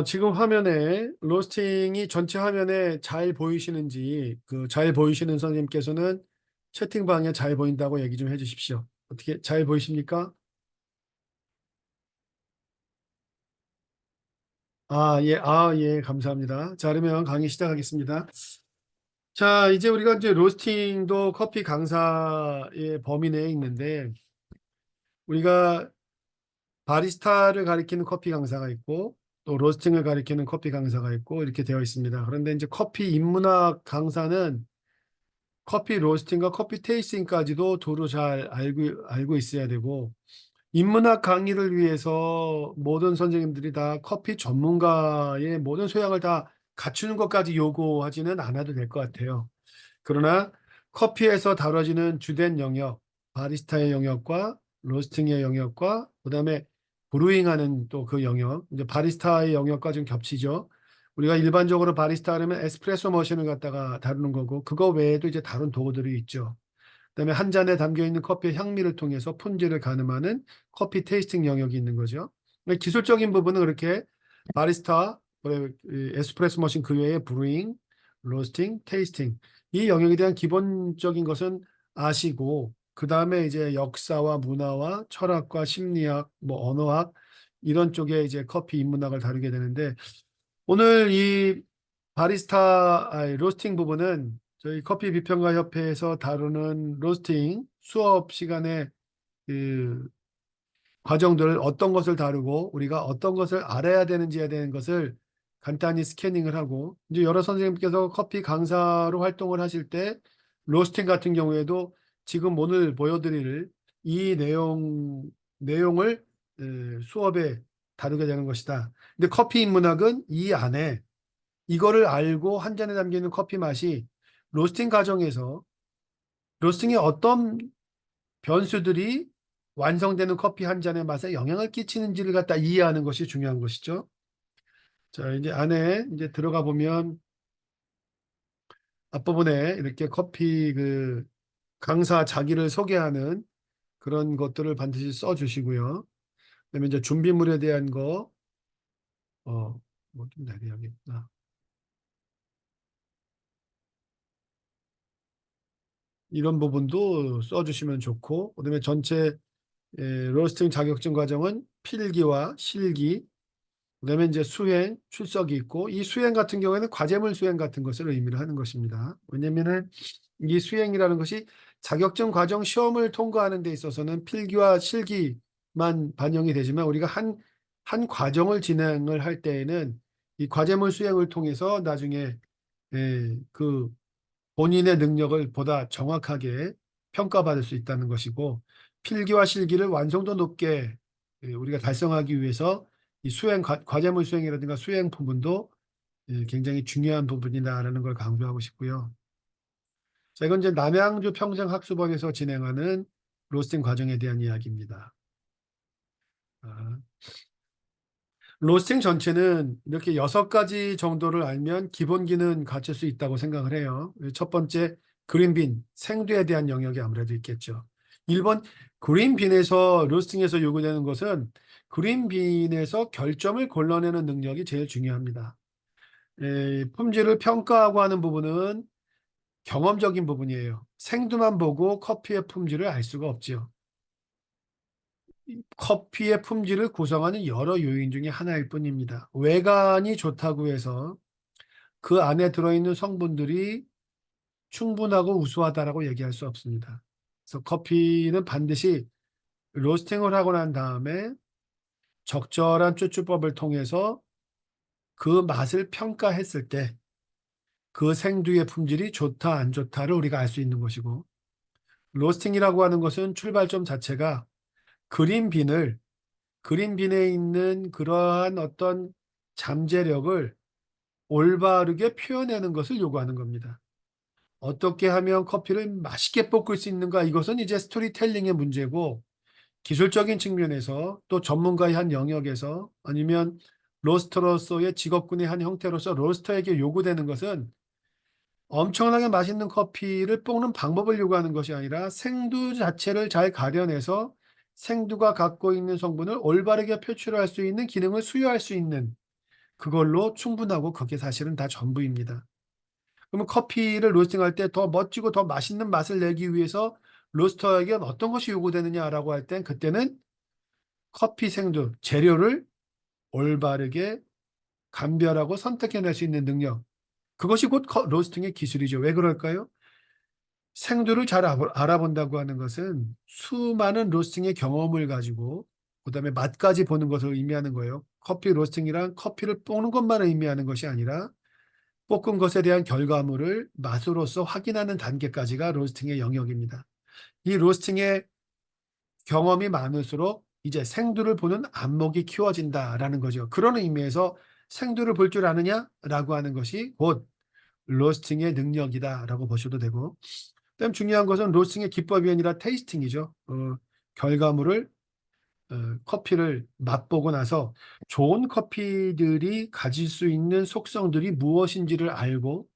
지금 화면에 로스팅이 전체 화면에 잘 보이시는지 잘 보이시는 선생님께서는 채팅방에 잘 보인다고 얘기 좀 해주십시오. 어떻게 잘 보이십니까? 예, 감사합니다. 자, 그러면 강의 시작하겠습니다. 자, 이제 우리가 이제 로스팅도 커피 강사의 범위 내에 있는데 우리가 바리스타를 가리키는 커피 강사가 있고 또 로스팅을 가리키는 커피 강사가 있고 이렇게 되어 있습니다. 그런데 이제 커피 인문학 강사는 커피 로스팅과 커피 테이스팅까지도 두루 잘 알고 있어야 되고, 인문학 강의를 위해서 모든 선생님들이 다 커피 전문가의 모든 소양을 다 갖추는 것까지 요구하지는 않아도 될 것 같아요. 그러나 커피에서 다뤄지는 주된 영역, 바리스타의 영역과 로스팅의 영역과 그다음에 브루잉하는 또 그 영역, 이제 바리스타의 영역과 좀 겹치죠. 우리가 일반적으로 바리스타 하면 에스프레소 머신을 갖다가 다루는 거고 그거 외에도 이제 다른 도구들이 있죠. 그다음에 한 잔에 담겨 있는 커피의 향미를 통해서 품질을 가늠하는 커피 테이스팅 영역이 있는 거죠. 기술적인 부분은 그렇게 바리스타, 에스프레소 머신 그 외에 브루잉, 로스팅, 테이스팅 이 영역에 대한 기본적인 것은 아시고 그 다음에 이제 역사와 문화와 철학과 심리학, 뭐 언어학 이런 쪽에 이제 커피 인문학을 다루게 되는데 오늘 이 로스팅 부분은 저희 커피 비평가 협회에서 다루는 로스팅 수업 시간에 그 과정들을 어떤 것을 다루고 우리가 어떤 것을 알아야 되는지에 대한 것을 간단히 스캐닝을 하고 이제 여러 선생님께서 커피 강사로 활동을 하실 때 로스팅 같은 경우에도 지금 오늘 보여드릴 이 내용을 수업에 다루게 되는 것이다. 근데 커피 인문학은 이 안에 이거를 알고 한 잔에 담기는 커피 맛이 로스팅 과정에서 로스팅의 어떤 변수들이 완성되는 커피 한 잔의 맛에 영향을 끼치는지를 갖다 이해하는 것이 중요한 것이죠. 자, 이제 안에 이제 들어가 보면 앞부분에 이렇게 커피 강사 자기를 소개하는 그런 것들을 반드시 써 주시고요. 그다음에 이제 준비물에 대한 거, 뭐 좀 내려야겠구나. 이런 부분도 써 주시면 좋고, 그다음에 전체 로스팅 자격증 과정은 필기와 실기, 그다음에 이제 수행, 출석이 있고 이 수행 같은 경우에는 과제물 수행 같은 것을 의미를 하는 것입니다. 왜냐면은 이 수행이라는 것이 자격증 과정 시험을 통과하는 데 있어서는 필기와 실기만 반영이 되지만 우리가 한 과정을 진행을 할 때에는 이 과제물 수행을 통해서 나중에 그 본인의 능력을 보다 정확하게 평가받을 수 있다는 것이고 필기와 실기를 완성도 높게 우리가 달성하기 위해서 이 과제물 수행이라든가 수행 부분도 굉장히 중요한 부분이다라는 걸 강조하고 싶고요. 자, 이건 이제 남양주 평생학습원에서 진행하는 로스팅 과정에 대한 이야기입니다. 아, 로스팅 전체는 이렇게 6가지 정도를 알면 기본기는 갖출 수 있다고 생각을 해요. 첫 번째, 그린빈, 생두에 대한 영역이 아무래도 있겠죠. 1번, 그린빈에서 로스팅에서 요구되는 것은 그린빈에서 결점을 골라내는 능력이 제일 중요합니다. 품질을 평가하고 하는 부분은 경험적인 부분이에요. 생두만 보고 커피의 품질을 알 수가 없지요. 커피의 품질을 구성하는 여러 요인 중에 하나일 뿐입니다. 외관이 좋다고 해서 그 안에 들어있는 성분들이 충분하고 우수하다라고 얘기할 수 없습니다. 그래서 커피는 반드시 로스팅을 하고 난 다음에 적절한 추출법을 통해서 그 맛을 평가했을 때 그 생두의 품질이 좋다 안 좋다를 우리가 알 수 있는 것이고 로스팅이라고 하는 것은 출발점 자체가 그린빈을 그린빈에 있는 그러한 어떤 잠재력을 올바르게 표현하는 것을 요구하는 겁니다. 어떻게 하면 커피를 맛있게 볶을 수 있는가? 이것은 이제 스토리텔링의 문제고 기술적인 측면에서 또 전문가의 한 영역에서 아니면 로스터로서의 직업군의 한 형태로서 로스터에게 요구되는 것은 엄청나게 맛있는 커피를 볶는 방법을 요구하는 것이 아니라 생두 자체를 잘 가려내서 생두가 갖고 있는 성분을 올바르게 표출할 수 있는 기능을 수여할 수 있는 그걸로 충분하고 그게 사실은 다 전부입니다. 그러면 커피를 로스팅할 때 더 멋지고 더 맛있는 맛을 내기 위해서 로스터에게 어떤 것이 요구되느냐라고 할 땐 그때는 커피 생두, 재료를 올바르게 감별하고 선택해낼 수 있는 능력. 그것이 곧 로스팅의 기술이죠. 왜 그럴까요? 생두를 잘 알아본다고 하는 것은 수많은 로스팅의 경험을 가지고 그다음에 맛까지 보는 것을 의미하는 거예요. 커피 로스팅이란 커피를 볶는 것만을 의미하는 것이 아니라 볶은 것에 대한 결과물을 맛으로서 확인하는 단계까지가 로스팅의 영역입니다. 이 로스팅의 경험이 많을수록 이제 생두를 보는 안목이 키워진다라는 거죠. 그런 의미에서 생두를 볼 줄 아느냐라고 하는 것이 곧 로스팅의 능력이다라고 보셔도 되고, 그다음 중요한 것은 로스팅의 기법이 아니라 테이스팅이죠. 결과물을 커피를 맛보고 나서 좋은 커피들이 가질 수 있는 속성들이 무엇인지를 알고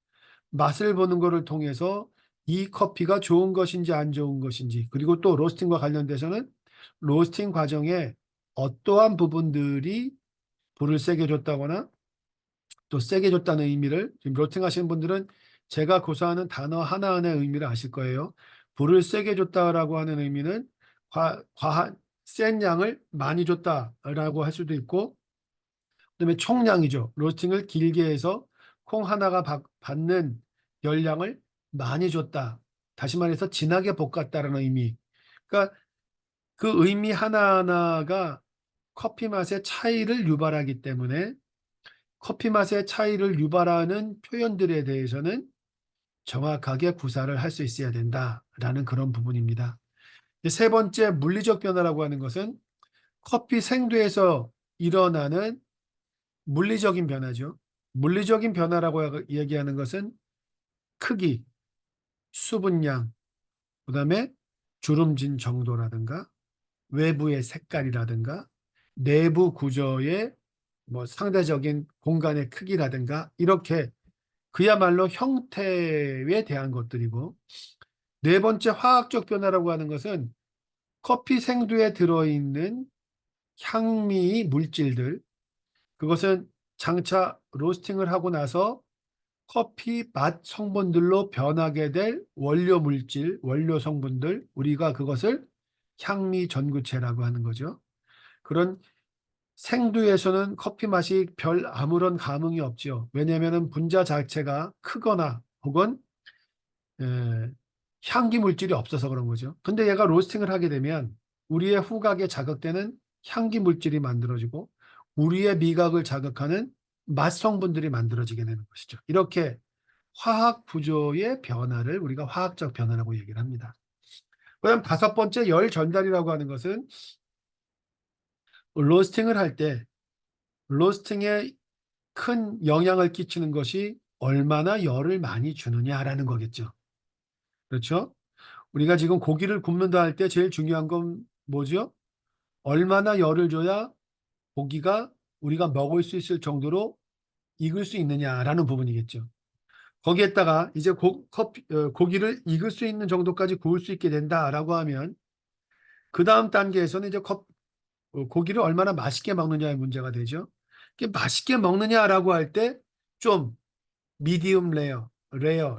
맛을 보는 것을 통해서 이 커피가 좋은 것인지 안 좋은 것인지, 그리고 또 로스팅과 관련돼서는 로스팅 과정에 어떠한 부분들이 불을 세게 줬다거나 또 세게 줬다는 의미를, 지금 로스팅 하시는 분들은 제가 고사하는 단어 하나하나의 의미를 아실 거예요. 불을 세게 줬다라고 하는 의미는 과한 센 양을 많이 줬다라고 할 수도 있고, 그다음에 총량이죠. 로스팅을 길게 해서 콩 하나가 받는 열량을 많이 줬다. 다시 말해서 진하게 볶았다라는 의미. 그러니까 그 의미 하나하나가 커피 맛의 차이를 유발하기 때문에 커피 맛의 차이를 유발하는 표현들에 대해서는 정확하게 구사를 할 수 있어야 된다라는 그런 부분입니다. 세 번째, 물리적 변화라고 하는 것은 커피 생두에서 일어나는 물리적인 변화죠. 물리적인 변화라고 얘기하는 것은 크기, 수분량, 그다음에 주름진 정도라든가 외부의 색깔이라든가 내부 구조의 상대적인 공간의 크기라든가, 이렇게 그야말로 형태에 대한 것들이고, 네 번째 화학적 변화라고 하는 것은 커피 생두에 들어있는 향미 물질들, 그것은 장차 로스팅을 하고 나서 커피 맛 성분들로 변하게 될 원료 물질, 원료 성분들, 우리가 그것을 향미 전구체라고 하는 거죠. 그런 생두에서는 커피 맛이 별 아무런 감흥이 없죠. 왜냐하면 분자 자체가 크거나 혹은 향기 물질이 없어서 그런 거죠. 근데 얘가 로스팅을 하게 되면 우리의 후각에 자극되는 향기 물질이 만들어지고 우리의 미각을 자극하는 맛 성분들이 만들어지게 되는 것이죠. 이렇게 화학 구조의 변화를 우리가 화학적 변화라고 얘기를 합니다. 그다음 다섯 번째, 열 전달이라고 하는 것은 로스팅을 할 때 로스팅에 큰 영향을 끼치는 것이 얼마나 열을 많이 주느냐라는 거겠죠. 그렇죠? 우리가 지금 고기를 굽는다 할 때 제일 중요한 건 뭐죠? 얼마나 열을 줘야 고기가 우리가 먹을 수 있을 정도로 익을 수 있느냐라는 부분이겠죠. 거기에다가 이제 고기를 익을 수 있는 정도까지 구울 수 있게 된다라고 하면 그 다음 단계에서는 이제 고기를 얼마나 맛있게 먹느냐의 문제가 되죠. 맛있게 먹느냐라고 할 때 좀 미디움 레어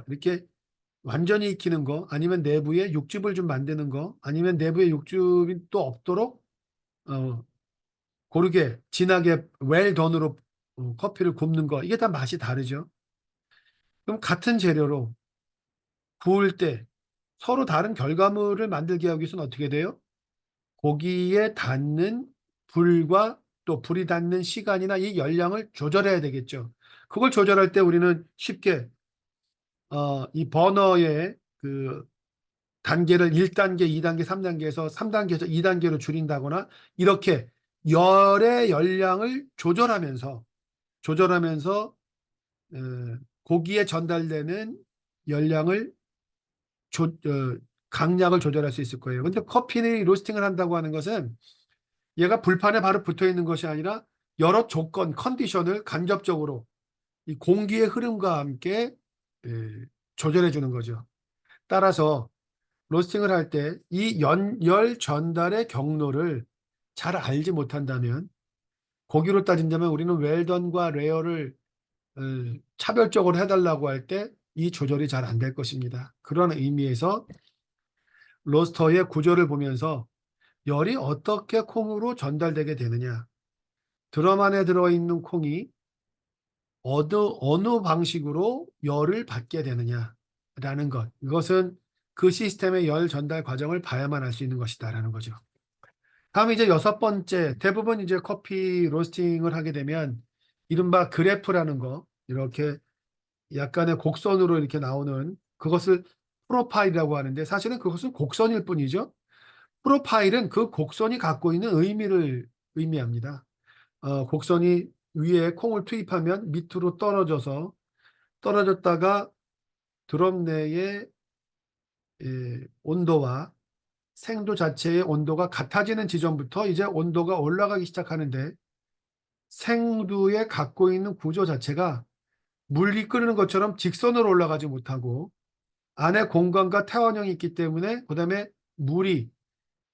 이렇게 완전히 익히는 거, 아니면 내부에 육즙을 좀 만드는 거, 아니면 내부에 육즙이 또 없도록 고르게 진하게 웰던으로 커피를 굽는 거, 이게 다 맛이 다르죠. 그럼 같은 재료로 구울 때 서로 다른 결과물을 만들게 하기 위해서는 어떻게 돼요? 고기에 닿는 불과 또 불이 닿는 시간이나 이 열량을 조절해야 되겠죠. 그걸 조절할 때 우리는 쉽게 이 버너의 그 단계를 1단계, 2단계, 3단계에서 3단계에서 2단계로 줄인다거나, 이렇게 열의 열량을 조절하면서 고기에 전달되는 열량을 강약을 조절할 수 있을 거예요. 근데 커피는 로스팅을 한다고 하는 것은 얘가 불판에 바로 붙어 있는 것이 아니라 여러 조건, 컨디션을 간접적으로 이 공기의 흐름과 함께 조절해 주는 거죠. 따라서 로스팅을 할 때 이 열 전달의 경로를 잘 알지 못한다면 고기로 따진다면 우리는 웰던과 레어를 어, 차별적으로 해달라고 할 때 이 조절이 잘 안 될 것입니다. 그런 의미에서 로스터의 구조를 보면서 열이 어떻게 콩으로 전달되게 되느냐, 드럼 안에 들어있는 콩이 어느 방식으로 열을 받게 되느냐라는 것, 이것은 그 시스템의 열 전달 과정을 봐야만 알 수 있는 것이다라는 거죠. 다음 이제 여섯 번째, 대부분 이제 커피 로스팅을 하게 되면 이른바 그래프라는 거, 이렇게 약간의 곡선으로 이렇게 나오는 그것을 프로파일이라고 하는데, 사실은 그것은 곡선일 뿐이죠. 프로파일은 그 곡선이 갖고 있는 의미를 의미합니다. 곡선이 위에 콩을 투입하면 밑으로 떨어졌다가 드럼 내의 온도와 생두 자체의 온도가 같아지는 지점부터 이제 온도가 올라가기 시작하는데, 생두에 갖고 있는 구조 자체가 물이 끓는 것처럼 직선으로 올라가지 못하고 안에 공간과 태원형이 있기 때문에, 그다음에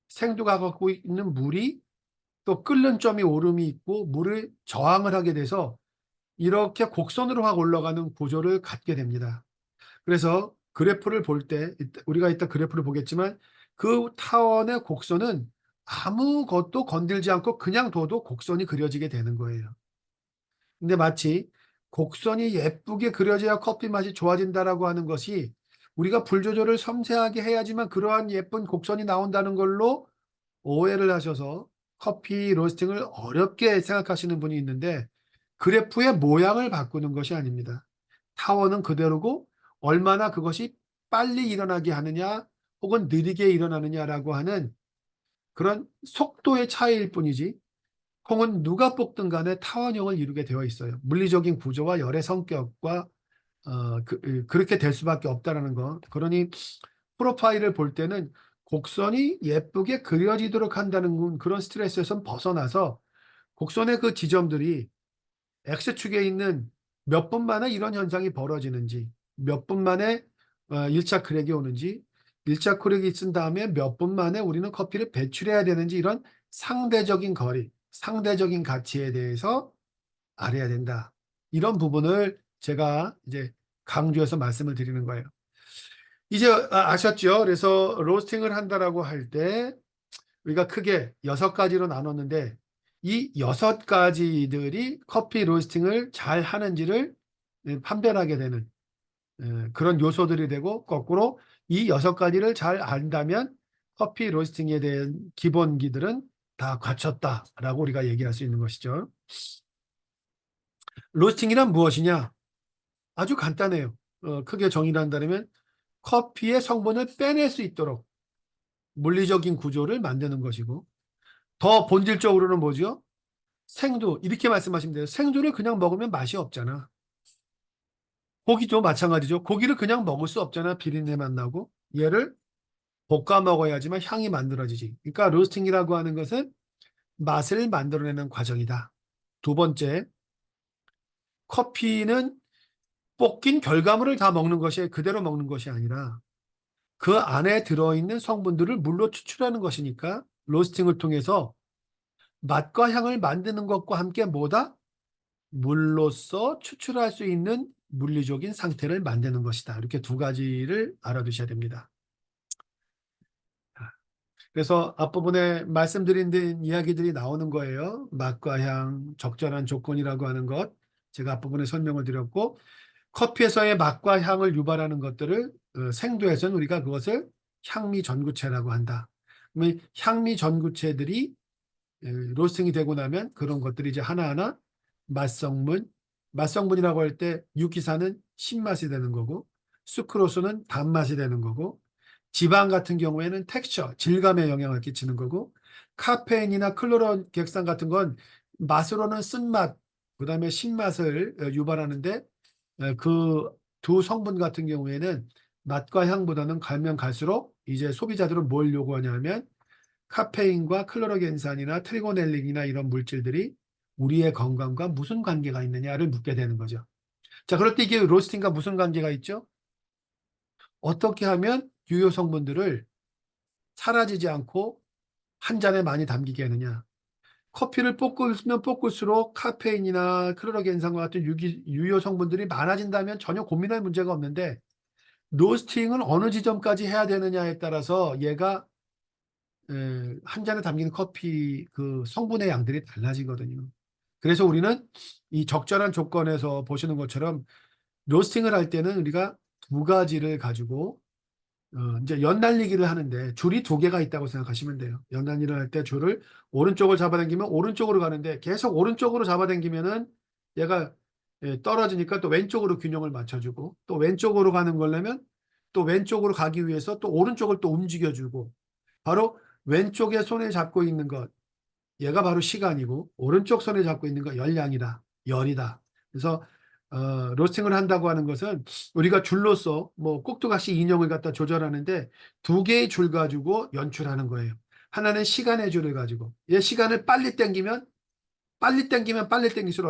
생두가 갖고 있는 물이 또 끓는 점이 오름이 있고 물을 저항을 하게 돼서 이렇게 곡선으로 확 올라가는 구조를 갖게 됩니다. 그래서 그래프를 볼 때, 우리가 이따 그래프를 보겠지만, 그 타원의 곡선은 아무것도 건들지 않고 그냥 둬도 곡선이 그려지게 되는 거예요. 근데 마치 곡선이 예쁘게 그려져야 커피 맛이 좋아진다라고 하는 것이, 우리가 불 조절을 섬세하게 해야지만 그러한 예쁜 곡선이 나온다는 걸로 오해를 하셔서 커피 로스팅을 어렵게 생각하시는 분이 있는데, 그래프의 모양을 바꾸는 것이 아닙니다. 타원은 그대로고 얼마나 그것이 빨리 일어나게 하느냐 혹은 느리게 일어나느냐라고 하는 그런 속도의 차이일 뿐이지, 콩은 누가 볶든 간에 타원형을 이루게 되어 있어요. 물리적인 구조와 열의 성격과 그렇게 될 수밖에 없다라는 거. 그러니 프로파일을 볼 때는 곡선이 예쁘게 그려지도록 한다는 그런 스트레스에서 벗어나서, 곡선의 그 지점들이 X축에 있는 몇 분 만에 이런 현상이 벌어지는지, 몇 분 만에 1차 크랙이 오는지, 1차 크랙이 있은 다음에 몇 분 만에 우리는 커피를 배출해야 되는지, 이런 상대적인 거리, 상대적인 가치에 대해서 알아야 된다. 이런 부분을 제가 이제 강조해서 말씀을 드리는 거예요. 이제 아셨죠? 그래서 로스팅을 한다라고 할 때 우리가 크게 6가지로 나눴는데, 이 6가지들이 커피 로스팅을 잘 하는지를 판별하게 되는 그런 요소들이 되고, 거꾸로 이 6가지를 잘 안다면 커피 로스팅에 대한 기본기들은 다 갖췄다라고 우리가 얘기할 수 있는 것이죠. 로스팅이란 무엇이냐? 아주 간단해요. 크게 정의를 한다면 커피의 성분을 빼낼 수 있도록 물리적인 구조를 만드는 것이고, 더 본질적으로는 뭐죠? 생두, 이렇게 말씀하시면 돼요. 생두를 그냥 먹으면 맛이 없잖아. 고기도 마찬가지죠. 고기를 그냥 먹을 수 없잖아. 비린내 맛 나고. 얘를 볶아 먹어야지만 향이 만들어지지. 그러니까 로스팅이라고 하는 것은 맛을 만들어내는 과정이다. 두 번째, 커피는 볶인 결과물을 다 먹는 것이, 그대로 먹는 것이 아니라 그 안에 들어있는 성분들을 물로 추출하는 것이니까, 로스팅을 통해서 맛과 향을 만드는 것과 함께 뭐다? 물로써 추출할 수 있는 물리적인 상태를 만드는 것이다. 이렇게 두 가지를 알아두셔야 됩니다. 그래서 앞부분에 말씀드린 이야기들이 나오는 거예요. 맛과 향, 적절한 조건이라고 하는 것. 제가 앞부분에 설명을 드렸고, 커피에서의 맛과 향을 유발하는 것들을 생두에서는 우리가 그것을 향미 전구체라고 한다. 그러면 향미 전구체들이 로스팅이 되고 나면 그런 것들이 이제 하나하나 맛성분, 맛성분이라고 할 때 유기산은 신맛이 되는 거고, 수크로스는 단맛이 되는 거고, 지방 같은 경우에는 텍스처, 질감에 영향을 끼치는 거고, 카페인이나 클로로객산 같은 건 맛으로는 쓴맛, 그다음에 신맛을 유발하는데, 그 두 성분 같은 경우에는 맛과 향보다는 가면 갈수록 이제 소비자들은 뭘 요구하냐면, 카페인과 클로로겐산이나 트리고넬린이나 이런 물질들이 우리의 건강과 무슨 관계가 있느냐를 묻게 되는 거죠. 자, 그럴 때 이게 로스팅과 무슨 관계가 있죠? 어떻게 하면 유효 성분들을 사라지지 않고 한 잔에 많이 담기게 하느냐? 커피를 볶으면 볶을수록 카페인이나 크로로겐산과 같은 유효 성분들이 많아진다면 전혀 고민할 문제가 없는데, 로스팅은 어느 지점까지 해야 되느냐에 따라서 얘가 한 잔에 담긴 커피 그 성분의 양들이 달라지거든요. 그래서 우리는 이 적절한 조건에서 보시는 것처럼 로스팅을 할 때는 우리가 두 가지를 가지고 이제 연날리기를 하는데 줄이 두 개가 있다고 생각하시면 돼요. 연날리기를 할 때 줄을 오른쪽을 잡아당기면 오른쪽으로 가는데, 계속 오른쪽으로 잡아당기면은 얘가 떨어지니까 또 왼쪽으로 균형을 맞춰주고, 또 왼쪽으로 가는 거려면 또 왼쪽으로 가기 위해서 또 오른쪽을 또 움직여주고, 바로 왼쪽에 손에 잡고 있는 것, 얘가 바로 시간이고, 오른쪽 손에 잡고 있는 거 열량이다, 열이다. 그래서 로스팅을 한다고 하는 것은 우리가 줄로서 뭐 꼭두각시 인형을 갖다 조절하는데 두 개의 줄 가지고 연출하는 거예요. 하나는 시간의 줄을 가지고, 얘 시간을 빨리 땡길수록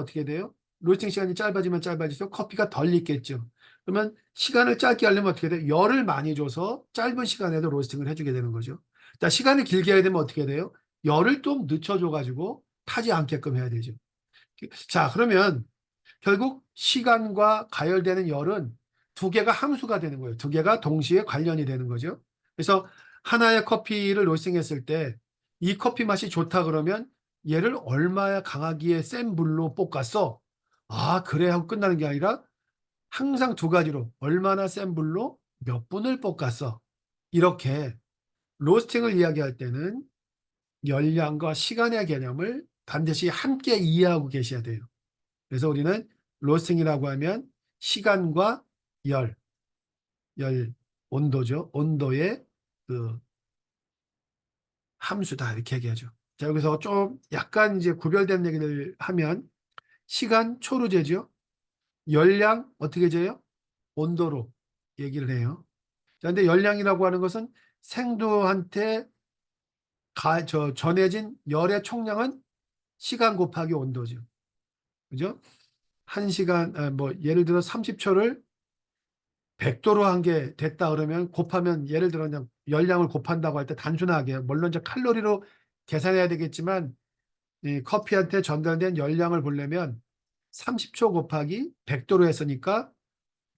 어떻게 돼요? 로스팅 시간이 짧아지면 짧아질수록 커피가 덜 익겠죠. 그러면 시간을 짧게 하려면 어떻게 돼요? 열을 많이 줘서 짧은 시간에도 로스팅을 해주게 되는 거죠. 자, 시간을 길게 해야 되면 어떻게 돼요? 열을 좀 늦춰줘가지고 타지 않게끔 해야 되죠. 자, 그러면 결국 시간과 가열되는 열은 두 개가 함수가 되는 거예요. 두 개가 동시에 관련이 되는 거죠. 그래서 하나의 커피를 로스팅했을 때 이 커피 맛이 좋다 그러면 얘를 얼마나 강하기에 센 불로 볶았어? 아, 그래 하고 끝나는 게 아니라 항상 두 가지로 얼마나 센 불로 몇 분을 볶았어? 이렇게 로스팅을 이야기할 때는 열량과 시간의 개념을 반드시 함께 이해하고 계셔야 돼요. 그래서 우리는 로스팅이라고 하면 시간과 열, 온도죠. 온도의 그 함수다 이렇게 얘기하죠. 자, 여기서 좀 약간 이제 구별된 얘기를 하면 시간 초로 재죠. 열량 어떻게 재요? 온도로 얘기를 해요. 자, 근데 열량이라고 하는 것은 생두한테 전해진 열의 총량은 시간 곱하기 온도죠. 그죠? 1시간, 뭐 예를 들어 30초를 100도로 한 게 됐다 그러면 곱하면, 예를 들어 그냥 열량을 곱한다고 할 때 단순하게 물론 이제 칼로리로 계산해야 되겠지만, 이 커피한테 전달된 열량을 보려면 30초 곱하기 100도로 했으니까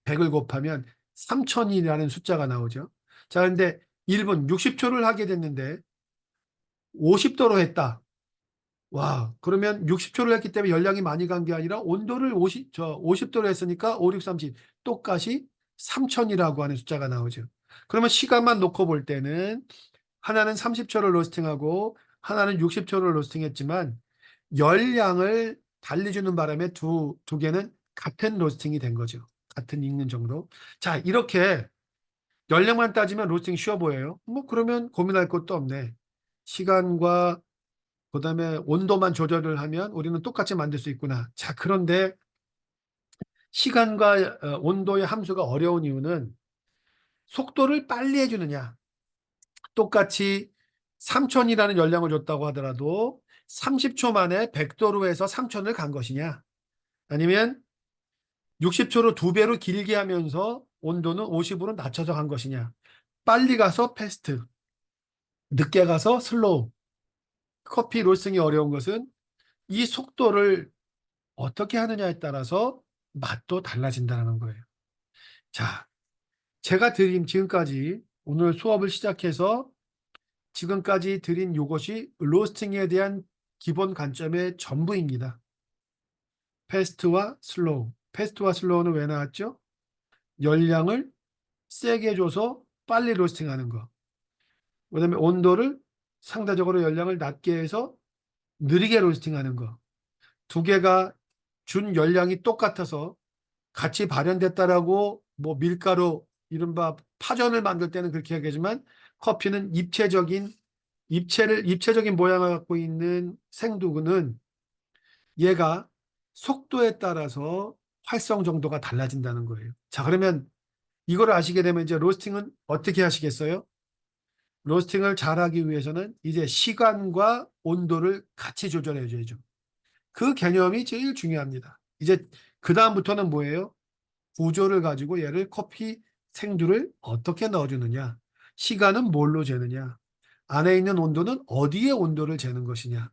100을 곱하면 3000이라는 숫자가 나오죠. 자, 근데 1분 60초를 하게 됐는데 50도로 했다. 와, 그러면 60초를 했기 때문에 열량이 많이 간 게 아니라 온도를 50도로 했으니까 5, 6, 30 똑같이 3000이라고 하는 숫자가 나오죠. 그러면 시간만 놓고 볼 때는 하나는 30초를 로스팅하고 하나는 60초를 로스팅했지만 열량을 달리 주는 바람에 두 개는 같은 로스팅이 된 거죠. 같은 익는 정도. 자, 이렇게 열량만 따지면 로스팅 쉬워 보여요. 뭐 그러면 고민할 것도 없네. 시간과 그다음에 온도만 조절을 하면 우리는 똑같이 만들 수 있구나. 자, 그런데 시간과 온도의 함수가 어려운 이유는 속도를 빨리 해주느냐. 똑같이 3000이라는 열량을 줬다고 하더라도 30초 만에 100도로 해서 3000을 간 것이냐, 아니면 60초로 두 배로 길게 하면서 온도는 50으로 낮춰서 간 것이냐. 빨리 가서 패스트, 늦게 가서 슬로우. 커피 로스팅이 어려운 것은 이 속도를 어떻게 하느냐에 따라서 맛도 달라진다는 거예요. 자, 제가 드린 지금까지 오늘 수업을 시작해서 지금까지 드린 이것이 로스팅에 대한 기본 관점의 전부입니다. 패스트와 슬로우. 패스트와 슬로우는 왜 나왔죠? 열량을 세게 줘서 빨리 로스팅하는 거. 그다음에 온도를 상대적으로 열량을 낮게 해서 느리게 로스팅하는 거. 두 개가 준 열량이 똑같아서 같이 발현됐다라고 뭐 밀가루 이른바 파전을 만들 때는 그렇게 하겠지만, 커피는 입체적인 모양을 갖고 있는 생두는 얘가 속도에 따라서 활성 정도가 달라진다는 거예요. 자, 그러면 이걸 아시게 되면 이제 로스팅은 어떻게 하시겠어요? 로스팅을 잘하기 위해서는 이제 시간과 온도를 같이 조절해 줘야죠. 그 개념이 제일 중요합니다. 이제 그 다음부터는 뭐예요? 구조를 가지고 얘를 커피 생두를 어떻게 넣어주느냐, 시간은 뭘로 재느냐, 안에 있는 온도는 어디에 온도를 재는 것이냐,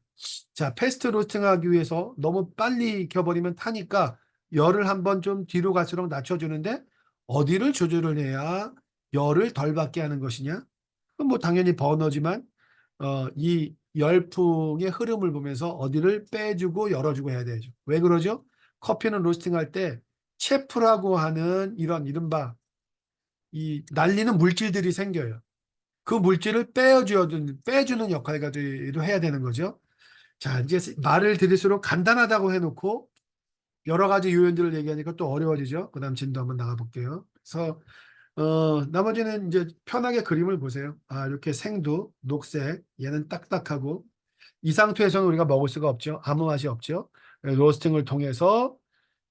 자, 패스트 로스팅 하기 위해서 너무 빨리 익혀버리면 타니까 열을 한번 좀 뒤로 갈수록 낮춰주는데 어디를 조절을 해야 열을 덜 받게 하는 것이냐? 그럼 뭐 당연히 버너지만 이 열풍의 흐름을 보면서 어디를 빼주고 열어주고 해야 되죠. 왜 그러죠? 커피는 로스팅할 때 체프라고 하는 이런 이른바 이 날리는 물질들이 생겨요. 그 물질을 빼주는 역할까지도 해야 되는 거죠. 자, 이제 말을 들을수록 간단하다고 해놓고 여러 가지 요인들을 얘기하니까 또 어려워지죠. 그 다음 진도 한번 나가볼게요. 그래서 나머지는 이제 편하게 그림을 보세요. 아, 이렇게 생두, 녹색, 얘는 딱딱하고 이 상태에서는 우리가 먹을 수가 없죠. 아무 맛이 없죠. 로스팅을 통해서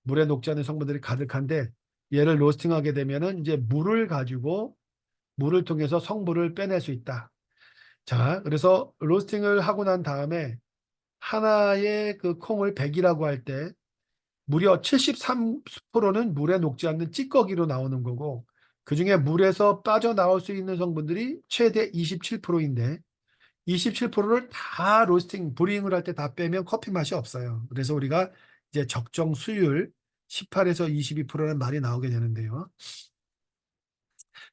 물에 녹지 않은 성분들이 가득한데 얘를 로스팅하게 되면은 이제 물을 가지고 물을 통해서 성분을 빼낼 수 있다. 자, 그래서 로스팅을 하고 난 다음에 하나의 그 콩을 100이라고 할 때 무려 73%는 물에 녹지 않는 찌꺼기로 나오는 거고 그중에 물에서 빠져나올 수 있는 성분들이 최대 27%인데 27%를 다 로스팅, 브링을 할 때 다 빼면 커피 맛이 없어요. 그래서 우리가 이제 적정 수율 18에서 22%라는 말이 나오게 되는데요.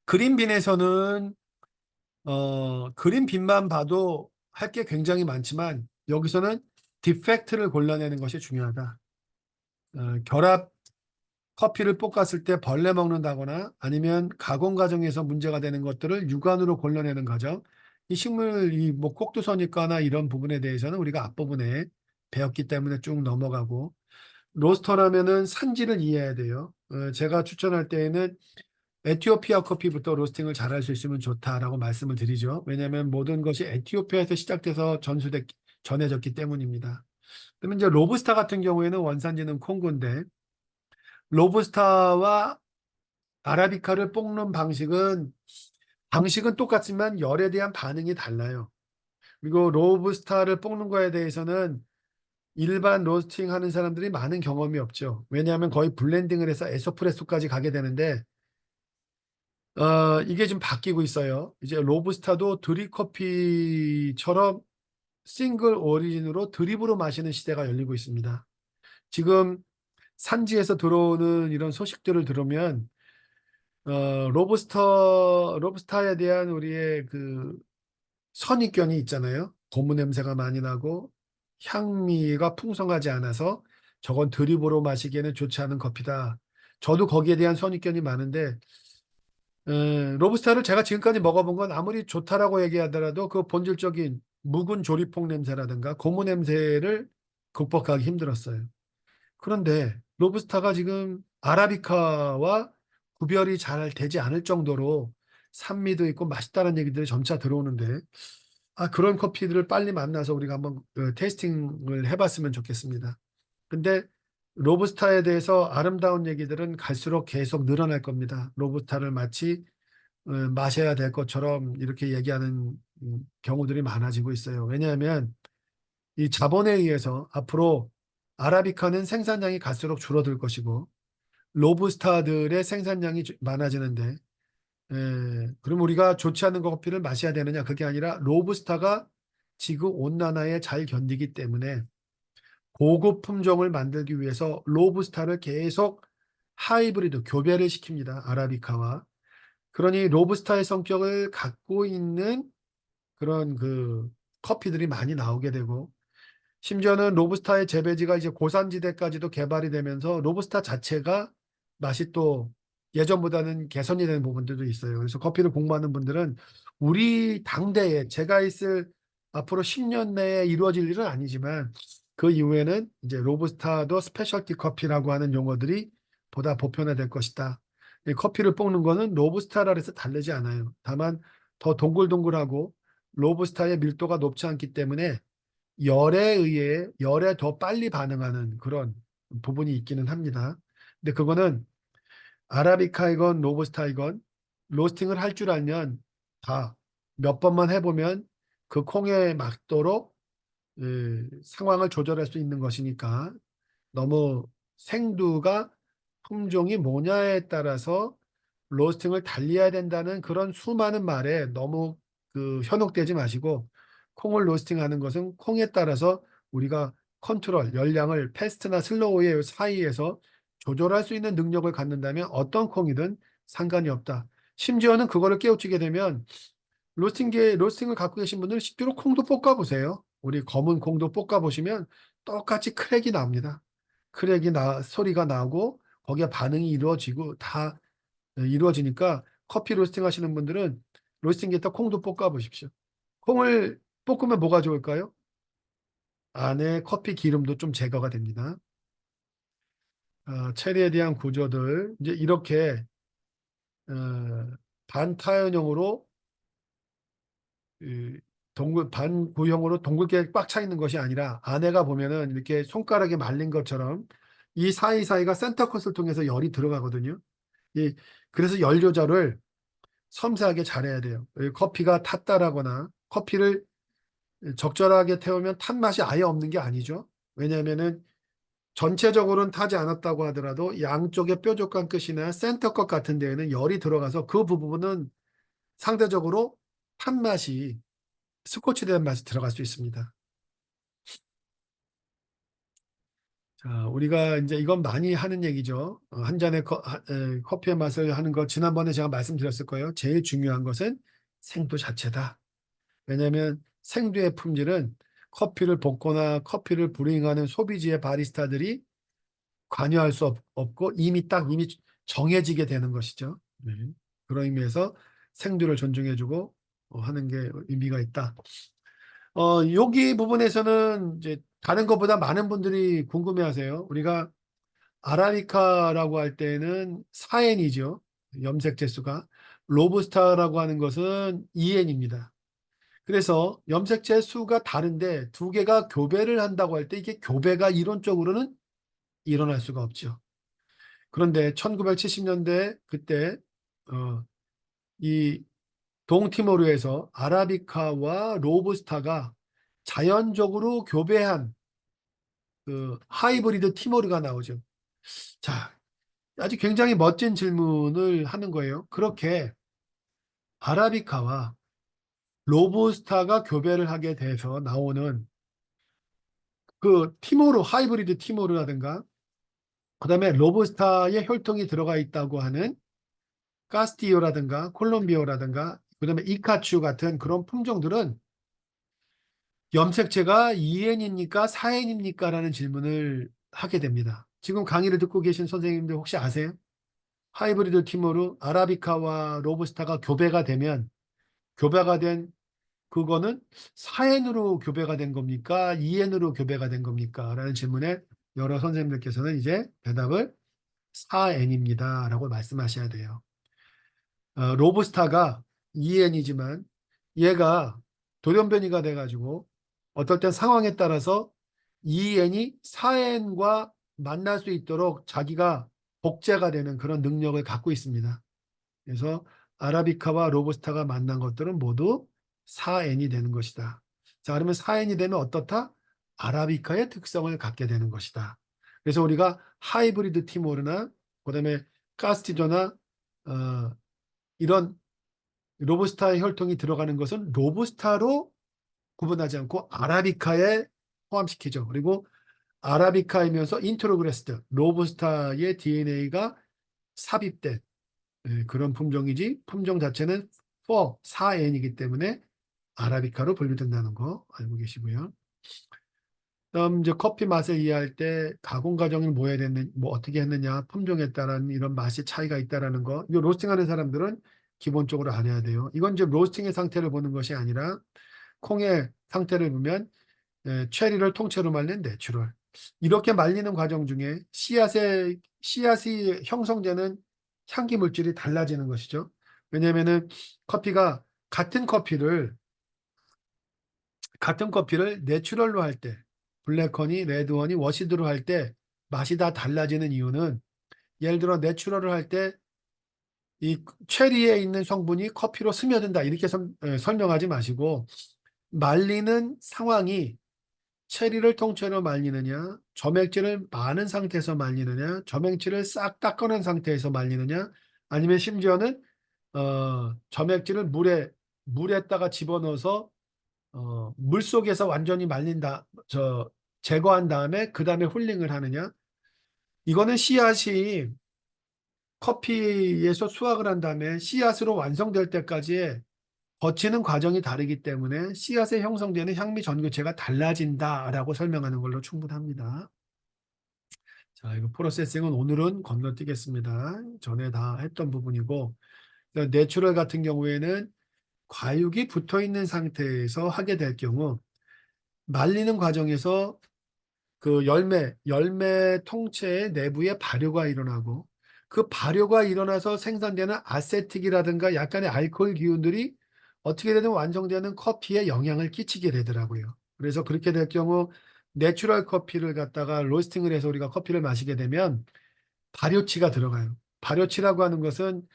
그린빈에서는 그린빈만 봐도 할 게 굉장히 많지만 여기서는 디펙트를 골라내는 것이 중요하다. 결합 커피를 볶았을 때 벌레 먹는다거나 아니면 가공 과정에서 문제가 되는 것들을 육안으로 골라내는 과정. 이 식물 이뭐 꼭두선입과나 이런 부분에 대해서는 우리가 앞부분에 배웠기 때문에 쭉 넘어가고 로스터라면은 산지를 이해해야 돼요. 제가 추천할 때에는 에티오피아 커피부터 로스팅을 잘할 수 있으면 좋다라고 말씀을 드리죠. 왜냐하면 모든 것이 에티오피아에서 시작돼서 전해졌기 때문입니다. 그러면 이제 로부스타 같은 경우에는 원산지는 콩고인데 로부스타와 아라비카를 볶는 방식은 똑같지만 열에 대한 반응이 달라요. 그리고 로부스타를 볶는 거에 대해서는 일반 로스팅 하는 사람들이 많은 경험이 없죠. 왜냐하면 거의 블렌딩을 해서 에스프레소까지 가게 되는데 이게 좀 바뀌고 있어요. 이제 로부스타도 드립커피처럼 싱글 오리진으로 드립으로 마시는 시대가 열리고 있습니다. 지금 산지에서 들어오는 이런 소식들을 들으면 로부스타에 대한 우리의 그 선입견이 있잖아요. 고무 냄새가 많이 나고 향미가 풍성하지 않아서 저건 드립으로 마시기에는 좋지 않은 커피다. 저도 거기에 대한 선입견이 많은데 로부스타를 제가 지금까지 먹어본 건 아무리 좋다라고 얘기하더라도 그 본질적인 묵은 조리퐁 냄새라든가 고무 냄새를 극복하기 힘들었어요. 그런데 로부스타가 지금 아라비카와 구별이 잘 되지 않을 정도로 산미도 있고 맛있다는 얘기들이 점차 들어오는데 그런 커피들을 빨리 만나서 우리가 한번 테이스팅을 해봤으면 좋겠습니다. 근데 로부스타에 대해서 아름다운 얘기들은 갈수록 계속 늘어날 겁니다. 로부스타를 마치 마셔야 될 것처럼 이렇게 얘기하는 경우들이 많아지고 있어요. 왜냐하면 이 자본에 의해서 앞으로 아라비카는 생산량이 갈수록 줄어들 것이고 로부스타들의 생산량이 많아지는데 그럼 우리가 좋지 않은 커피를 마셔야 되느냐? 그게 아니라 로부스타가 지구 온난화에 잘 견디기 때문에 고급 품종을 만들기 위해서 로부스타를 계속 하이브리드 교배를 시킵니다. 아라비카와. 그러니 로부스타의 성격을 갖고 있는 그런 그 커피들이 많이 나오게 되고 심지어는 로부스타의 재배지가 이제 고산지대까지도 개발이 되면서 로부스타 자체가 맛이 또 예전보다는 개선이 되는 부분들도 있어요. 그래서 커피를 공부하는 분들은 우리 당대에 제가 있을 앞으로 10년 내에 이루어질 일은 아니지만 그 이후에는 이제 로부스타도 스페셜티 커피라고 하는 용어들이 보다 보편화될 것이다. 이 커피를 볶는 거는 로부스타라 해서 다르지 않아요. 다만 더 동글동글하고 로부스타의 밀도가 높지 않기 때문에 열에 더 빨리 반응하는 그런 부분이 있기는 합니다. 근데 그거는 아라비카이건 로부스타이건 로스팅을 할 줄 알면 다 몇 번만 해보면 그 콩에 맞도록 상황을 조절할 수 있는 것이니까 너무 생두가 품종이 뭐냐에 따라서 로스팅을 달리해야 된다는 그런 수많은 말에 너무 현혹되지 마시고 콩을 로스팅하는 것은 콩에 따라서 우리가 컨트롤, 열량을 패스트나 슬로우의 사이에서 조절할 수 있는 능력을 갖는다면 어떤 콩이든 상관이 없다. 심지어는 그거를 깨우치게 되면 로스팅을 갖고 계신 분들은 실제로 콩도 볶아 보세요. 우리 검은 콩도 볶아 보시면 똑같이 크랙이 납니다. 소리가 나고 거기에 반응이 이루어지고 다 이루어지니까 커피 로스팅 하시는 분들은 로스팅기에다 콩도 볶아 보십시오. 콩을 볶으면 뭐가 좋을까요? 안에 커피 기름도 좀 제거가 됩니다. 체리에 대한 구조들 이제 이렇게 어, 반타연형으로 반구형으로 동글게 꽉 차 있는 것이 아니라 안에가 보면은 이렇게 손가락에 말린 것처럼 이 사이사이가 센터컷을 통해서 열이 들어가거든요. 이 그래서 열 조절을 섬세하게 잘해야 돼요. 커피가 탔다라거나 커피를 적절하게 태우면 탄 맛이 아예 없는 게 아니죠. 왜냐하면은 전체적으로는 타지 않았다고 하더라도 양쪽의 뾰족한 끝이나 센터 것 같은 데에는 열이 들어가서 그 부분은 상대적으로 탄 맛이 스코치된 맛이 들어갈 수 있습니다. 자, 우리가 이제 이건 많이 하는 얘기죠. 한 잔의 커피의 맛을 하는 거 지난번에 제가 말씀드렸을 거예요. 제일 중요한 것은 생도 자체다. 왜냐하면 생두의 품질은 커피를 볶거나 커피를 브루잉하는 소비지의 바리스타들이 관여할 수 없고 이미 정해지게 되는 것이죠. 네. 그런 의미에서 생두를 존중해주고 하는 게 의미가 있다. 여기 부분에서는 이제 다른 것보다 많은 분들이 궁금해하세요. 우리가 아라비카라고 할 때는 4N이죠. 염색체 수가. 로부스타라고 하는 것은 2N입니다. 그래서 염색체 수가 다른데 두 개가 교배를 한다고 할 때 이게 교배가 이론적으로는 일어날 수가 없죠. 그런데 1970년대 그때 이 동티모르에서 아라비카와 로부스타가 자연적으로 교배한 그 하이브리드 티모르가 나오죠. 자, 아주 굉장히 멋진 질문을 하는 거예요. 그렇게 아라비카와 로부스타가 교배를 하게 돼서 나오는 그 티모르, 하이브리드 티모르라든가 그다음에 로부스타의 혈통이 들어가 있다고 하는 카스티오라든가 콜롬비오라든가 그다음에 이카츄 같은 그런 품종들은 염색체가 2N입니까? 4N입니까? 라는 질문을 하게 됩니다. 지금 강의를 듣고 계신 선생님들 혹시 아세요? 하이브리드 티모르, 아라비카와 로부스타가 교배가 된 그거는 4N으로 교배가 된 겁니까? 2N으로 교배가 된 겁니까? 라는 질문에 여러 선생님들께서는 이제 대답을 4N입니다. 라고 말씀하셔야 돼요. 로부스타가 2N이지만 얘가 돌연변이가 돼가지고 어떨 땐 상황에 따라서 2N이 4N과 만날 수 있도록 자기가 복제가 되는 그런 능력을 갖고 있습니다. 그래서 아라비카와 로부스타가 만난 것들은 모두 4N이 되는 것이다. 자, 그러면 4N이 되면 어떻다? 아라비카의 특성을 갖게 되는 것이다. 그래서 우리가 하이브리드 티모르나 그다음에 카스티조나 이런 로부스타의 혈통이 들어가는 것은 로부스타로 구분하지 않고 아라비카에 포함시키죠. 그리고 아라비카이면서 인트로그레스드 로부스타의 DNA가 삽입된 그런 품종이지 품종 자체는 4N이기 때문에 아라비카로 분류된다는 거 알고 계시고요. 다음 이제 커피 맛을 이해할 때 가공 과정이 뭐 어떻게 했느냐, 품종에 따른 이런 맛의 차이가 있다라는 거. 이 로스팅하는 사람들은 기본적으로 알아야 돼요. 이건 이제 로스팅의 상태를 보는 것이 아니라 콩의 상태를 보면 체리를 통째로 말린 내추럴. 이렇게 말리는 과정 중에 씨앗이 형성되는 향기 물질이 달라지는 것이죠. 왜냐하면은 커피가 같은 커피를 내추럴로 할 때, 블랙허니, 레드허니, 워시드로 할 때 맛이 다 달라지는 이유는 예를 들어 내추럴을 할 때 이 체리에 있는 성분이 커피로 스며든다 이렇게 설명하지 마시고 말리는 상황이 체리를 통째로 말리느냐, 점액질을 많은 상태에서 말리느냐, 점액질을 싹 닦아낸 상태에서 말리느냐, 아니면 심지어는 점액질을 물에다가 집어넣어서 물 속에서 완전히 제거한 다음에 그 다음에 훌링을 하느냐? 이거는 씨앗이 커피에서 수확을 한 다음에 씨앗으로 완성될 때까지의 거치는 과정이 다르기 때문에 씨앗에 형성되는 향미 전교체가 달라진다라고 설명하는 걸로 충분합니다. 자, 이거 프로세싱은 오늘은 건너뛰겠습니다. 전에 다 했던 부분이고, 내추럴 같은 경우에는 과육이 붙어 있는 상태에서 하게 될 경우 말리는 과정에서 그 열매 통째의 내부에 발효가 일어나고 그 발효가 일어나서 생산되는 아세틱이라든가 약간의 알코올 기운들이 어떻게 되든 완성되는 커피에 영향을 끼치게 되더라고요. 그래서 그렇게 될 경우 내추럴 커피를 갖다가 로스팅을 해서 우리가 커피를 마시게 되면 발효치가 들어가요. 발효치라고 하는 것은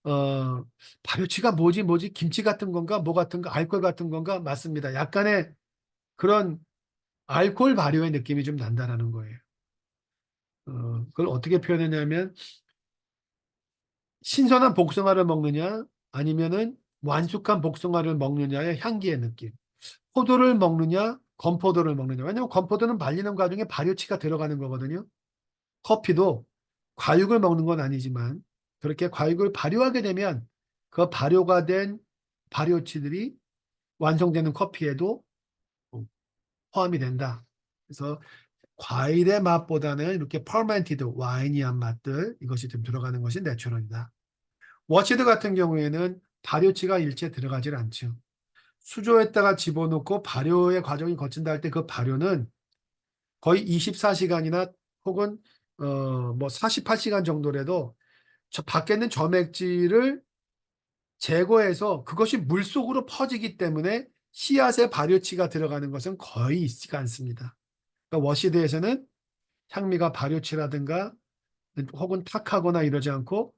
어, 발효치가 뭐지? 김치 같은 건가? 뭐 같은 거? 알코올 같은 건가? 맞습니다. 약간의 그런 알코올 발효의 느낌이 좀 난다라는 거예요. 그걸 어떻게 표현했냐면 신선한 복숭아를 먹느냐 아니면은 완숙한 복숭아를 먹느냐의 향기의 느낌. 포도를 먹느냐 건포도를 먹느냐. 왜냐하면 건포도는 말리는 과정에 발효치가 들어가는 거거든요. 커피도 과육을 먹는 건 아니지만 그렇게 과육을 발효하게 되면 그 발효가 된 발효치들이 완성되는 커피에도 포함이 된다. 그래서 과일의 맛보다는 이렇게 퍼멘티드 와이니한 맛들 이것이 좀 들어가는 것이 내추럴이다. 워시드 같은 경우에는 발효치가 일체 들어가질 않죠. 수조에다가 집어넣고 발효의 과정이 거친다 할 때 그 발효는 거의 24시간이나 혹은 뭐 48시간 정도라도 저 밖에 있는 점액질을 제거해서 그것이 물속으로 퍼지기 때문에 씨앗에 발효치가 들어가는 것은 거의 있지가 않습니다. 그러니까 워시드에서는 향미가 발효치라든가 혹은 탁하거나 이러지 않고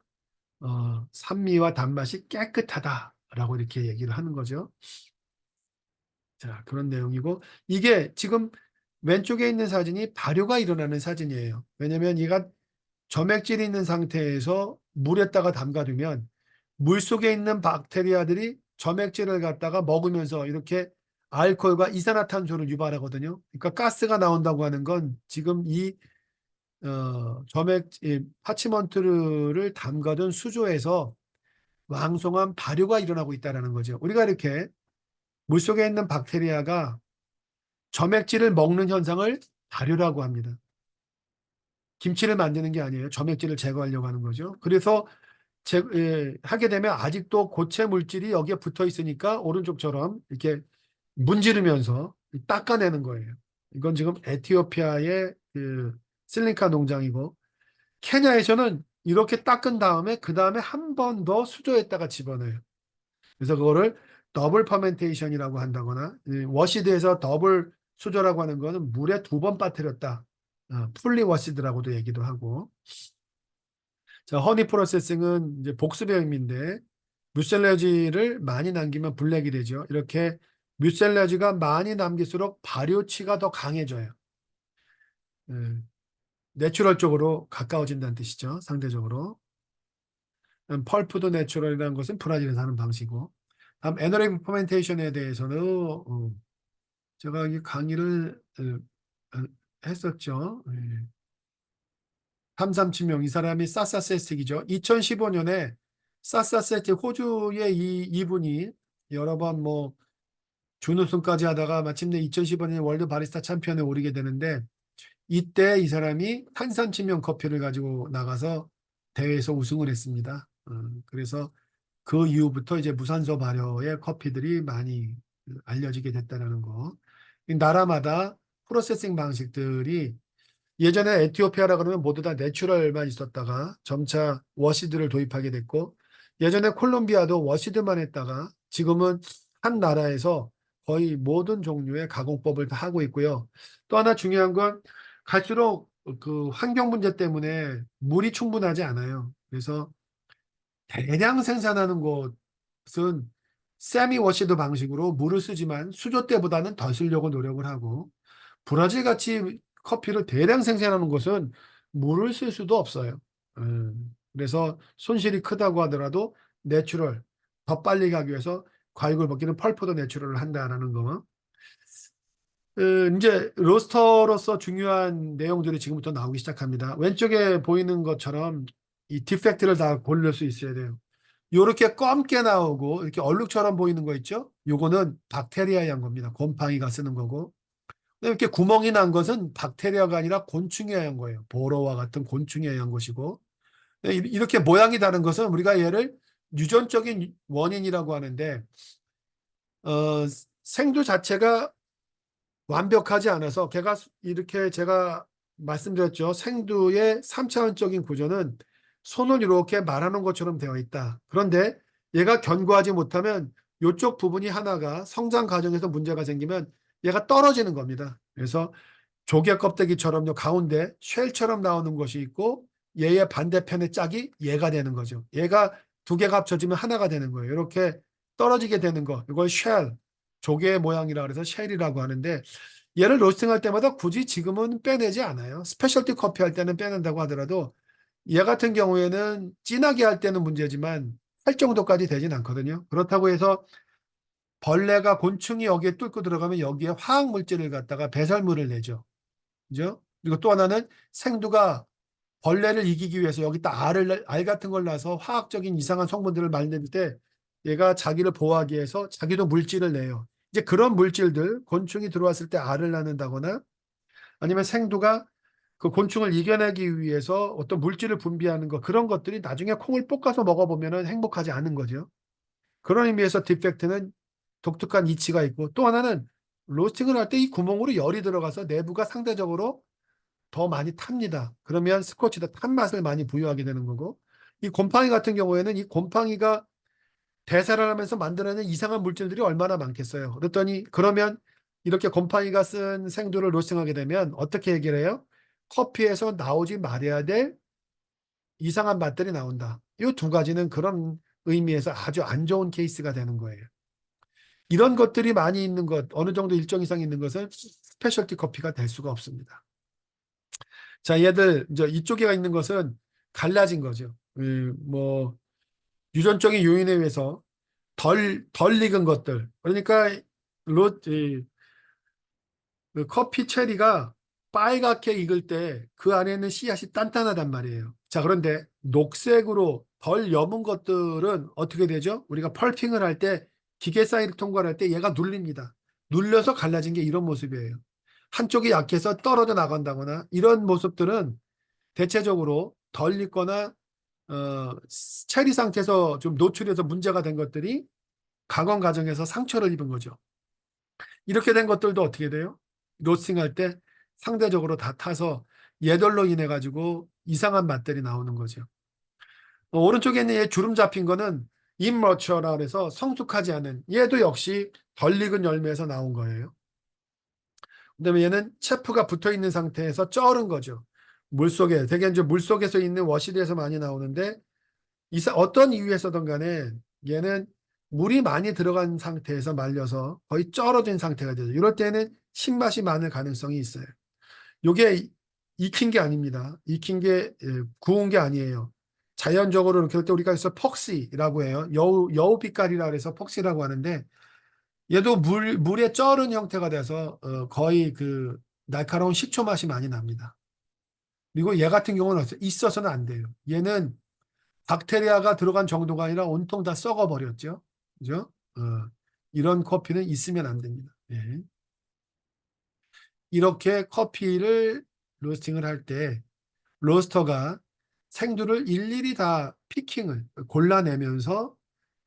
산미와 단맛이 깨끗하다라고 이렇게 얘기를 하는 거죠. 자, 그런 내용이고 이게 지금 왼쪽에 있는 사진이 발효가 일어나는 사진이에요. 왜냐하면 얘가 점액질이 있는 상태에서 물에다가 담가두면 물 속에 있는 박테리아들이 점액질을 갖다가 먹으면서 이렇게 알코올과 이산화탄소를 유발하거든요. 그러니까 가스가 나온다고 하는 건 지금 이 파치먼트를 담가둔 수조에서 왕성한 발효가 일어나고 있다는 거죠. 우리가 이렇게 물속에 있는 박테리아가 점액질을 먹는 현상을 발효라고 합니다. 김치를 만드는 게 아니에요. 점액질을 제거하려고 하는 거죠. 그래서 하게 되면 아직도 고체 물질이 여기에 붙어 있으니까 오른쪽처럼 이렇게 문지르면서 닦아내는 거예요. 이건 지금 에티오피아의 그 실리카 농장이고 케냐에서는 이렇게 닦은 다음에 그 다음에 한 번 더 수조에다가 집어넣어요. 그래서 그거를 더블 퍼멘테이션이라고 한다거나 워시드에서 더블 수조라고 하는 거는 물에 2번 빠뜨렸다. 풀리 워시드라고도 얘기도 하고. 자, 허니 프로세싱은 이제 복습의 의미인데 뮤셀라지를 많이 남기면 블랙이 되죠. 이렇게 뮤셀라지가 많이 남길수록 발효치가 더 강해져요. 내추럴 쪽으로 가까워진다는 뜻이죠. 상대적으로. 펄프도 내추럴이라는 것은 브라질에서 하는 방식이고. 다음 에너렉 퍼멘테이션에 대해서는 제가 이 강의를 했었죠. 삼삼칠명 이 사람이 사사세스틱이죠. 2015년에 사사세스틱 호주의 이분이 여러 번 뭐 준우승까지 하다가 마침내 2015년 월드 바리스타 챔피언에 오르게 되는데 이때 이 사람이 탄산침명 커피를 가지고 나가서 대회에서 우승을 했습니다. 그래서 그 이후부터 이제 무산소 발효의 커피들이 많이 알려지게 됐다는 거. 이 나라마다 프로세싱 방식들이 예전에 에티오피아라 그러면 모두 다 내추럴만 있었다가 점차 워시드를 도입하게 됐고 예전에 콜롬비아도 워시드만 했다가 지금은 한 나라에서 거의 모든 종류의 가공법을 다 하고 있고요. 또 하나 중요한 건 갈수록 그 환경 문제 때문에 물이 충분하지 않아요. 그래서 대량 생산하는 곳은 세미 워시드 방식으로 물을 쓰지만 수조 때보다는 덜 쓰려고 노력을 하고 브라질 같이 커피를 대량 생산하는 곳은 물을 쓸 수도 없어요. 그래서 손실이 크다고 하더라도 내추럴 더 빨리 가기 위해서 과육을 벗기는 펄프도 내추럴을 한다라는 거. 이제 로스터로서 중요한 내용들이 지금부터 나오기 시작합니다. 왼쪽에 보이는 것처럼 이 디펙트를 다 고를 수 있어야 돼요. 요렇게 검게 나오고 이렇게 얼룩처럼 보이는 거 있죠? 요거는 박테리아에 한 겁니다. 곰팡이가 쓰는 거고. 이렇게 구멍이 난 것은 박테리아가 아니라 곤충에 의한 거예요. 보러와 같은 곤충에 의한 것이고. 이렇게 모양이 다른 것은 우리가 얘를 유전적인 원인이라고 하는데, 어, 생두 자체가 완벽하지 않아서 걔가 이렇게 제가 말씀드렸죠. 생두의 3차원적인 구조는 손을 이렇게 말하는 것처럼 되어 있다. 그런데 얘가 견고하지 못하면 이쪽 부분이 하나가 성장 과정에서 문제가 생기면 얘가 떨어지는 겁니다. 그래서 조개 껍데기처럼요, 가운데 쉘처럼 나오는 것이 있고 얘의 반대편의 짝이 얘가 되는 거죠. 얘가 두 개가 합쳐지면 하나가 되는 거예요. 이렇게 떨어지게 되는 거, 이걸 쉘, 조개의 모양이라 그래서 쉘이라고 하는데, 얘를 로스팅할 때마다 굳이 지금은 빼내지 않아요. 스페셜티 커피 할 때는 빼낸다고 하더라도 얘 같은 경우에는 진하게 할 때는 문제지만 할 정도까지 되진 않거든요. 그렇다고 해서 벌레가, 곤충이 여기에 뚫고 들어가면 여기에 화학 물질을 갖다가 배설물을 내죠. 그죠? 그리고 또 하나는 생두가 벌레를 이기기 위해서 여기다 알 같은 걸 놔서 화학적인 이상한 성분들을 만들 때 얘가 자기를 보호하기 위해서 자기도 물질을 내요. 이제 그런 물질들, 곤충이 들어왔을 때 알을 낳는다거나 아니면 생두가 그 곤충을 이겨내기 위해서 어떤 물질을 분비하는 것, 그런 것들이 나중에 콩을 볶아서 먹어보면 행복하지 않은 거죠. 그런 의미에서 디펙트는 독특한 이치가 있고, 또 하나는 로스팅을 할 때 이 구멍으로 열이 들어가서 내부가 상대적으로 더 많이 탑니다. 그러면 스코치도 탄 맛을 많이 부여하게 되는 거고, 이 곰팡이 같은 경우에는 이 곰팡이가 대사를 하면서 만들어내는 이상한 물질들이 얼마나 많겠어요. 그러면 이렇게 곰팡이가 쓴 생두를 로스팅하게 되면 어떻게 얘기를 해요? 커피에서 나오지 말아야 될 이상한 맛들이 나온다. 이 두 가지는 그런 의미에서 아주 안 좋은 케이스가 되는 거예요. 이런 것들이 많이 있는 것, 어느 정도 일정 이상 있는 것은 스페셜티 커피가 될 수가 없습니다. 자, 얘들 이제 이쪽에 있는 것은 갈라진 거죠. 뭐 유전적인 요인에 의해서 덜 익은 것들. 그러니까 그 커피 체리가 빨갛게 익을 때 그 안에는 씨앗이 단단하단 말이에요. 자, 그런데 녹색으로 덜 여문 것들은 어떻게 되죠? 우리가 펄핑을 할 때, 기계 사이를 통과할 때 얘가 눌립니다. 눌려서 갈라진 게 이런 모습이에요. 한쪽이 약해서 떨어져 나간다거나 이런 모습들은 대체적으로 덜 익거나 체리 상태에서 좀 노출해서 문제가 된 것들이 가공 과정에서 상처를 입은 거죠. 이렇게 된 것들도 어떻게 돼요? 로스팅할 때 상대적으로 다 타서 얘들로 인해 가지고 이상한 맛들이 나오는 거죠. 오른쪽에 있는 얘 주름 잡힌 거는 임머처라 그래서 성숙하지 않은, 얘도 역시 덜 익은 열매에서 나온 거예요. 그다음에 얘는 체프가 붙어 있는 상태에서 쩔은 거죠. 물속에, 대개 이제 물속에서 있는 워시리에서 많이 나오는데, 어떤 이유에서든 간에 얘는 물이 많이 들어간 상태에서 말려서 거의 쩔어진 상태가 되죠. 이럴 때는 신맛이 많을 가능성이 있어요. 이게 익힌 게 아닙니다. 익힌 게 구운 게 아니에요. 자연적으로 그럴 때 우리가 그래서 퍽시라고 해요. 여우 빛깔이라 그래서 퍽시라고 하는데, 얘도 물에 쩔은 형태가 돼서 거의 그 날카로운 식초 맛이 많이 납니다. 그리고 얘 같은 경우는 있어서는 안 돼요. 얘는 박테리아가 들어간 정도가 아니라 온통 다 썩어버렸죠. 그죠? 이런 커피는 있으면 안 됩니다. 예. 이렇게 커피를 로스팅을 할 때 로스터가 생두를 일일이 다 피킹을 골라내면서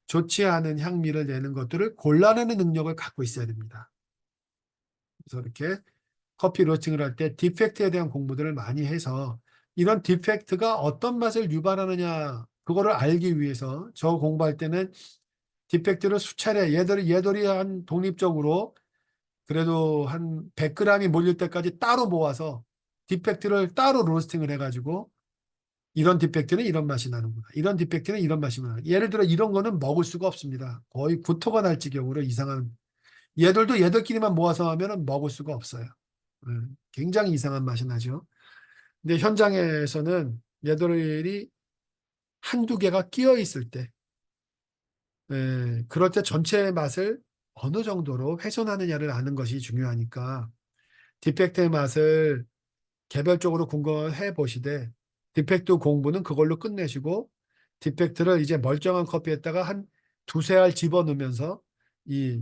좋지 않은 향미를 내는 것들을 골라내는 능력을 갖고 있어야 됩니다. 그래서 이렇게 커피 로스팅을 할 때 디펙트에 대한 공부들을 많이 해서 이런 디펙트가 어떤 맛을 유발하느냐 그거를 알기 위해서 저 공부할 때는 디펙트를 수차례 얘들이 한 독립적으로 그래도 한 100g이 몰릴 때까지 따로 모아서 디펙트를 따로 로스팅을 해가지고 이런 디펙트는 이런 맛이 나는구나. 이런 디펙트는 이런 맛이 나는구나. 예를 들어 이런 거는 먹을 수가 없습니다. 거의 구토가 날 지경으로 이상한, 얘들도 얘들끼리만 모아서 하면 먹을 수가 없어요. 굉장히 이상한 맛이 나죠. 근데 현장에서는 얘들이 한두 개가 끼어 있을 때 그럴 때 전체 맛을 어느 정도로 훼손하느냐를 아는 것이 중요하니까 디펙트의 맛을 개별적으로 궁금해 보시되 디펙트 공부는 그걸로 끝내시고 디펙트를 이제 멀쩡한 커피에다가 한 두세 알 집어넣으면서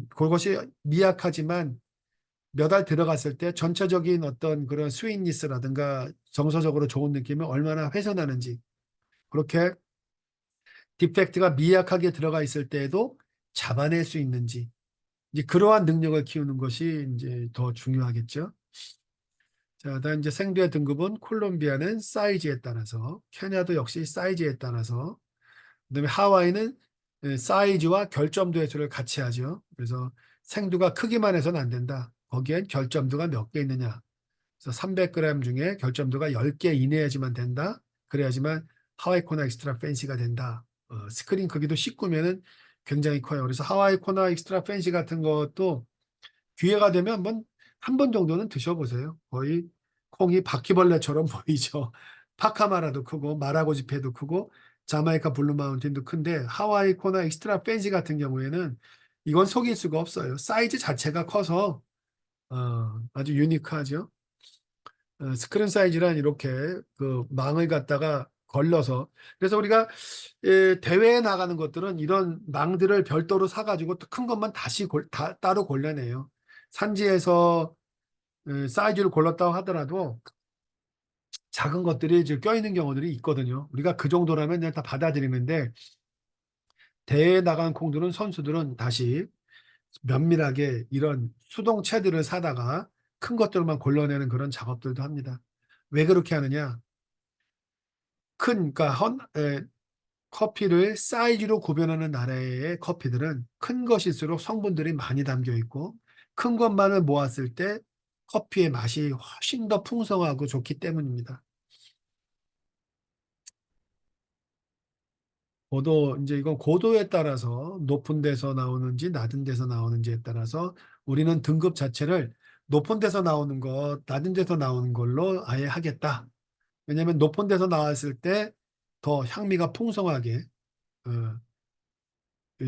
그것이 미약하지만 몇 알 들어갔을 때 전체적인 어떤 그런 스윗니스라든가 정서적으로 좋은 느낌이 얼마나 훼손하는지 그렇게 디펙트가 미약하게 들어가 있을 때에도 잡아낼 수 있는지 이제 그러한 능력을 키우는 것이 이제 더 중요하겠죠. 자, 다음 이제 생두의 등급은 콜롬비아는 사이즈에 따라서, 케냐도 역시 사이즈에 따라서, 그다음에 하와이는 사이즈와 결점도의 수를 같이 하죠. 그래서 생두가 크기만 해서는 안 된다. 거기엔 결점도가 몇 개 있느냐. 그래서 300g 중에 결점도가 10개 이내야지만 된다. 그래야지만 하와이 코나 엑스트라 팬시가 된다. 스크린 크기도 19면은 굉장히 커요. 그래서 하와이 코나 엑스트라 팬시 같은 것도 기회가 되면 한 번 정도는 드셔보세요. 거의 콩이 바퀴벌레처럼 보이죠. 파카마라도 크고 마라고지페도 크고 자마이카 블루 마운틴도 큰데 하와이 코나 엑스트라 팬시 같은 경우에는 이건 속일 수가 없어요. 사이즈 자체가 커서 아주 유니크하죠. 스크린 사이즈란 이렇게 그 망을 갖다가 걸러서 그래서 우리가 대회에 나가는 것들은 이런 망들을 별도로 사가지고 또 큰 것만 다시 따로 골라내요. 산지에서 사이즈를 골랐다고 하더라도 작은 것들이 이제 껴있는 경우들이 있거든요. 우리가 그 정도라면 그냥 다 받아들이는데 대회에 나간 콩들은 선수들은 다시 면밀하게 이런 수동체들을 사다가 큰 것들만 골라내는 그런 작업들도 합니다. 왜 그렇게 하느냐? 그러니까 커피를 사이즈로 구별하는 나라의 커피들은 큰 것일수록 성분들이 많이 담겨 있고 큰 것만을 모았을 때 커피의 맛이 훨씬 더 풍성하고 좋기 때문입니다. 이제 이건 고도에 따라서 높은 데서 나오는지 낮은 데서 나오는지에 따라서 우리는 등급 자체를 높은 데서 나오는 것, 낮은 데서 나오는 걸로 아예 하겠다. 왜냐하면 높은 데서 나왔을 때 더 향미가 풍성하게 어,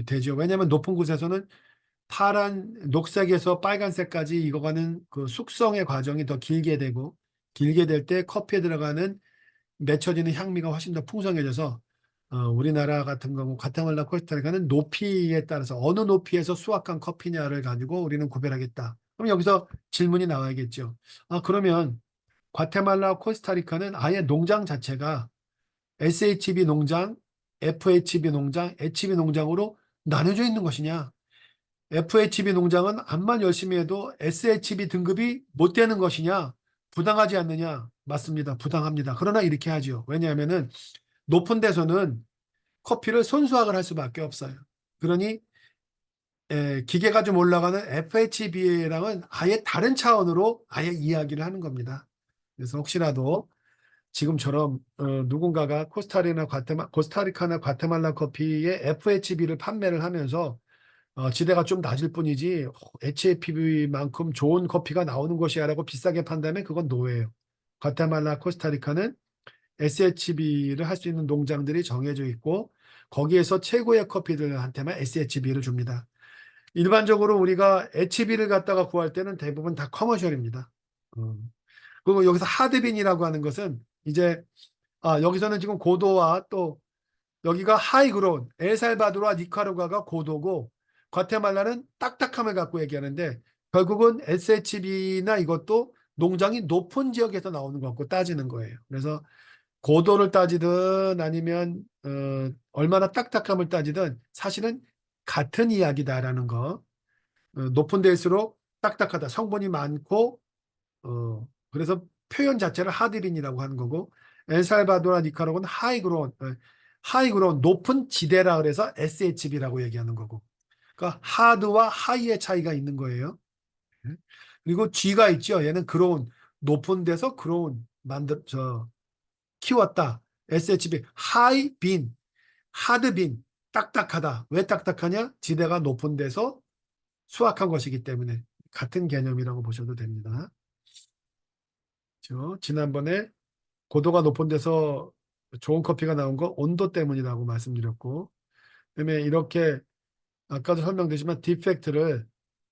되죠. 왜냐하면 높은 곳에서는 녹색에서 빨간색까지 익어가는 그 숙성의 과정이 더 길게 되고 길게 될 때 커피에 들어가는 맺혀지는 향미가 훨씬 더 풍성해져서 우리나라 같은 경우 과테말라 코스타리카는 높이에 따라서 어느 높이에서 수확한 커피냐를 가지고 우리는 구별하겠다. 그럼 여기서 질문이 나와야겠죠. 그러면 과테말라 코스타리카는 아예 농장 자체가 SHB 농장, FHB 농장, HB 농장으로 나눠져 있는 것이냐? FHB 농장은 암만 열심히 해도 SHB 등급이 못 되는 것이냐? 부당하지 않느냐? 맞습니다. 부당합니다. 그러나 이렇게 하죠. 왜냐하면은 높은 데서는 커피를 손수확을 할 수밖에 없어요. 그러니 기계가 좀 올라가는 FHB랑은 아예 다른 차원으로 아예 이야기를 하는 겁니다. 그래서 혹시라도 지금처럼 누군가가 코스타리카나 과테말라 커피의 FHB를 판매를 하면서 지대가 좀 낮을 뿐이지 HAPB만큼 좋은 커피가 나오는 것이야라고 비싸게 판다면 그건 노예예요. 과테말라, 코스타리카는 SHB를 할 수 있는 농장들이 정해져 있고 거기에서 최고의 커피들한테만 SHB를 줍니다. 일반적으로 우리가 HB를 갖다가 구할 때는 대부분 다 커머셜입니다. 그리고 여기서 하드빈이라고 하는 것은 이제 여기서는 지금 고도와 또 여기가 하이그로운 엘살바도르와 니카라과가 고도고 과테말라는 딱딱함을 갖고 얘기하는데 결국은 SHB나 이것도 농장이 높은 지역에서 나오는 것 같고 따지는 거예요. 그래서 고도를 따지든 아니면 얼마나 딱딱함을 따지든 사실은 같은 이야기다라는 거. 높은 데일수록 딱딱하다. 성분이 많고 그래서 표현 자체를 하드빈이라고 하는 거고 엘살바도르와 니카라과는 하이그로운 높은 지대라 그래서 SHB라고 얘기하는 거고. 그러니까 하드와 하이의 차이가 있는 거예요. 예. 그리고 G가 있죠. 얘는 그로운 높은 데서 그로운 키웠다. SHB 하이 빈, 하드 빈 딱딱하다. 왜 딱딱하냐? 지대가 높은 데서 수확한 것이기 때문에 같은 개념이라고 보셔도 됩니다. 지난번에 고도가 높은 데서 좋은 커피가 나온 거 온도 때문이라고 말씀드렸고, 그다음에 이렇게 아까도 설명드렸지만 디펙트를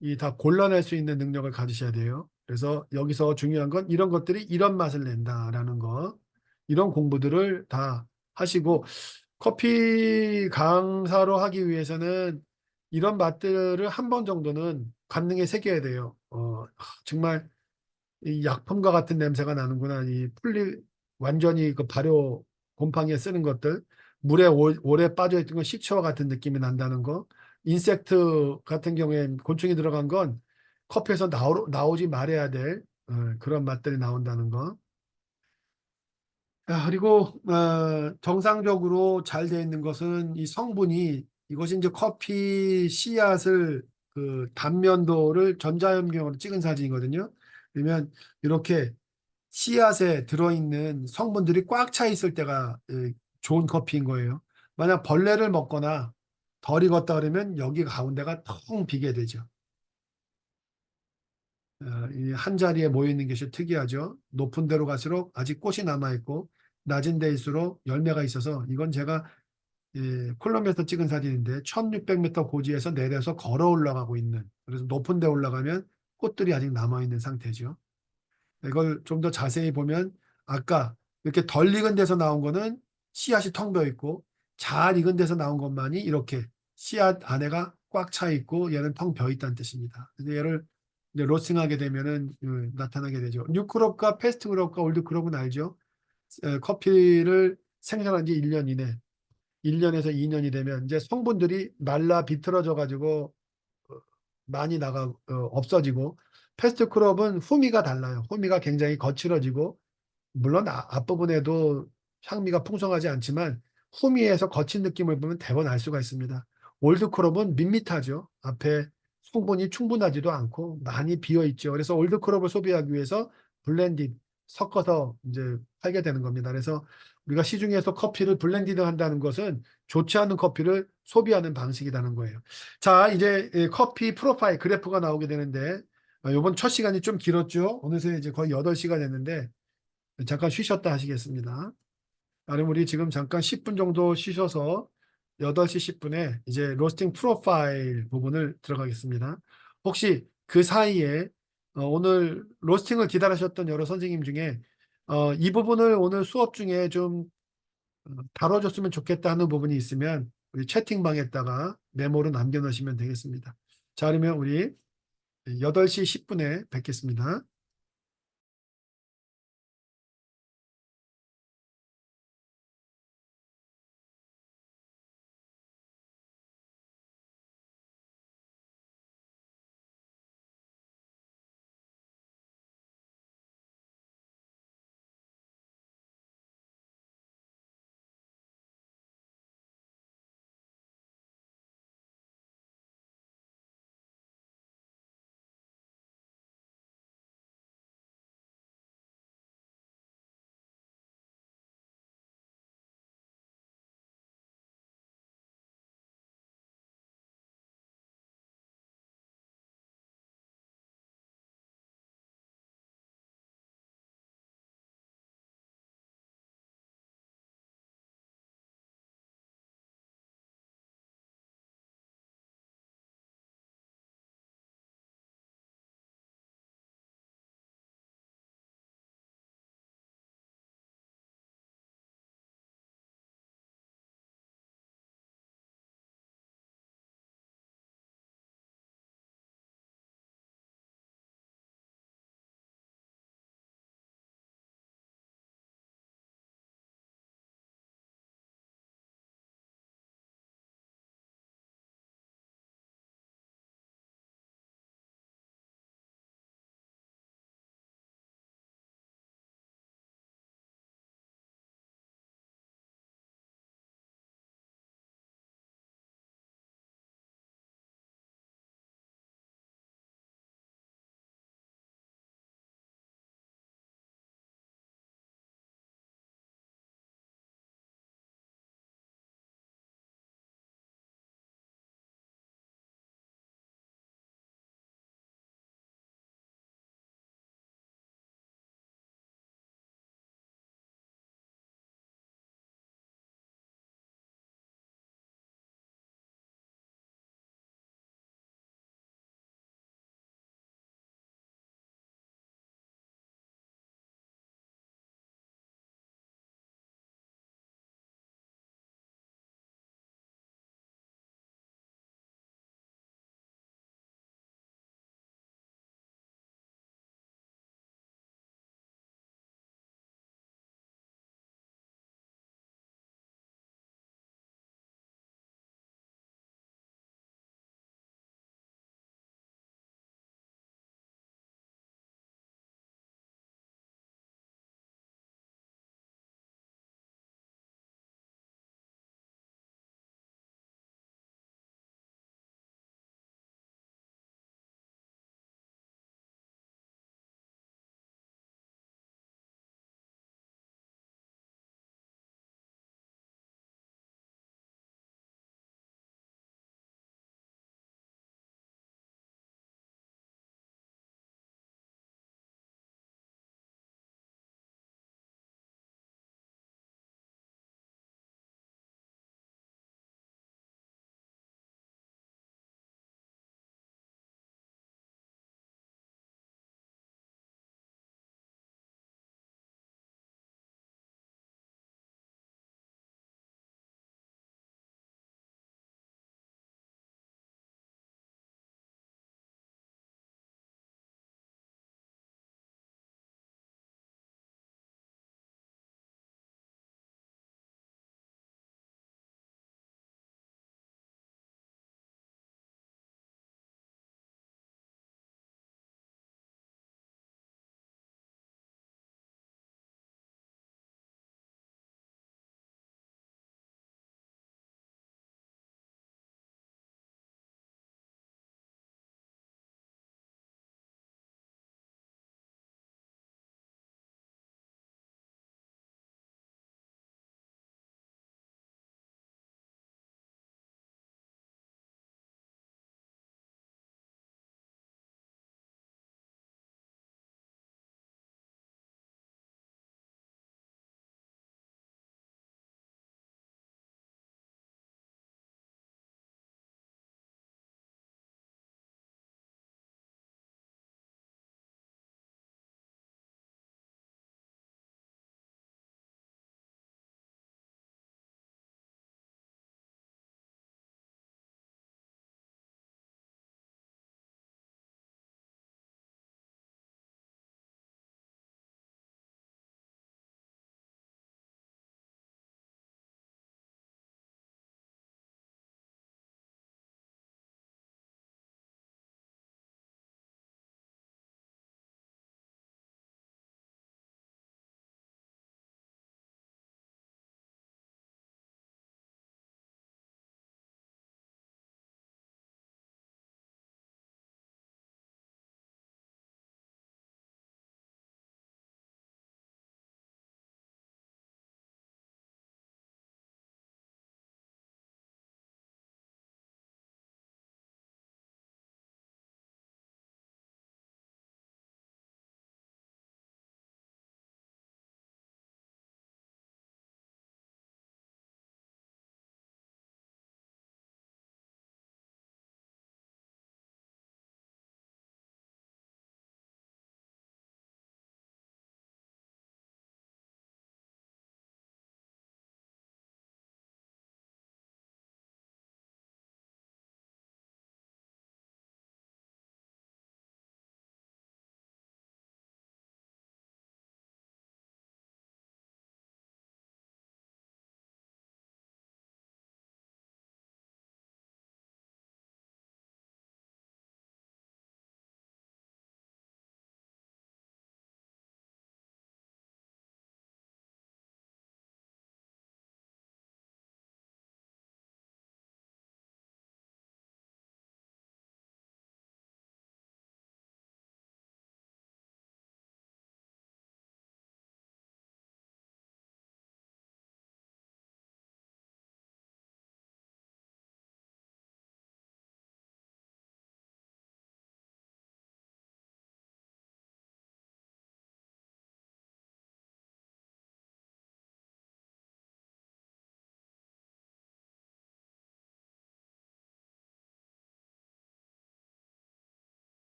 이 다 골라낼 수 있는 능력을 가지셔야 돼요. 그래서 여기서 중요한 건 이런 것들이 이런 맛을 낸다라는 거, 이런 공부들을 다 하시고, 커피 강사로 하기 위해서는 이런 맛들을 한 번 정도는 관능에 새겨야 돼요. 정말 이 약품과 같은 냄새가 나는구나. 이 완전히 그 발효 곰팡이에 쓰는 것들, 물에 오래 빠져있던 건 식초와 같은 느낌이 난다는 거, 인섹트 같은 경우에 곤충이 들어간 건 커피에서 나오지 말아야 될 그런 맛들이 나온다는 거. 그리고 정상적으로 잘 되어 있는 것은 이 성분이, 이것이 이제 커피 씨앗을 그 단면도를 전자현미경으로 찍은 사진이거든요. 그러면 이렇게 씨앗에 들어있는 성분들이 꽉 차 있을 때가 좋은 커피인 거예요. 만약 벌레를 먹거나 덜 익었다 그러면 여기 가운데가 텅 비게 되죠. 이한 자리에 모여 있는 것이 특이하죠. 높은 데로 갈수록 아직 꽃이 남아 있고, 낮은 데일수록 열매가 있어서, 이건 제가 콜롬비아에서 찍은 사진인데 1600m 고지에서 내려서 걸어 올라가고 있는, 그래서 높은 데 올라가면 꽃들이 아직 남아 있는 상태죠. 이걸 좀 더 자세히 보면 아까 이렇게 덜 익은 데서 나온 거는 씨앗이 텅 비어 있고, 잘 익은 데서 나온 것만이 이렇게 씨앗 안에가 꽉 차 있고 얘는 텅 비어 있다는 뜻입니다. 그래서 얘를 이제 로스팅하게 되면은 나타나게 되죠. 뉴크롭과 패스트크롭과 올드크롭은 알죠? 커피를 생산한 지 1년 이내, 1년에서 2년이 되면 이제 성분들이 말라 비틀어져 가지고 많이 없어지고, 패스트 크롭은 후미가 달라요. 후미가 굉장히 거칠어지고, 물론 앞부분에도 향미가 풍성하지 않지만 후미에서 거친 느낌을 보면 대번 알 수가 있습니다. 올드크롭은 밋밋하죠. 앞에 성분이 충분하지도 않고 많이 비어 있죠. 그래서 올드크롭을 소비하기 위해서 블렌딩, 섞어서 이제 팔게 되는 겁니다. 그래서 우리가 시중에서 커피를 블렌딩 한다는 것은 좋지 않은 커피를 소비하는 방식이라는 거예요. 자, 이제 커피 프로파일 그래프가 나오게 되는데, 이번 첫 시간이 좀 길었죠. 어느새 이제 거의 8시간 됐는데 잠깐 쉬셨다 하시겠습니다. 그럼 우리 지금 잠깐 10분 정도 쉬셔서 8시 10분에 이제 로스팅 프로파일 부분을 들어가겠습니다. 혹시 그 사이에 오늘 로스팅을 기다리셨던 여러 선생님 중에 이 부분을 오늘 수업 중에 좀 다뤄줬으면 좋겠다 하는 부분이 있으면 우리 채팅방에다가 메모로 남겨놓으시면 되겠습니다. 자, 그러면 우리 8시 10분에 뵙겠습니다.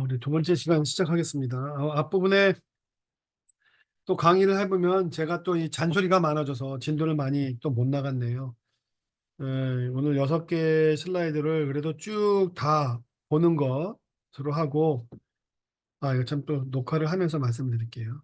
우리 두 번째 시간 시작하겠습니다. 앞부분에 또 강의를 해보면 제가 또 이 잔소리가 많아져서 진도를 많이 또 못 나갔네요. 오늘 6개 슬라이드를 그래도 쭉 다 보는 것으로 하고, 이거 참 또 녹화를 하면서 말씀드릴게요.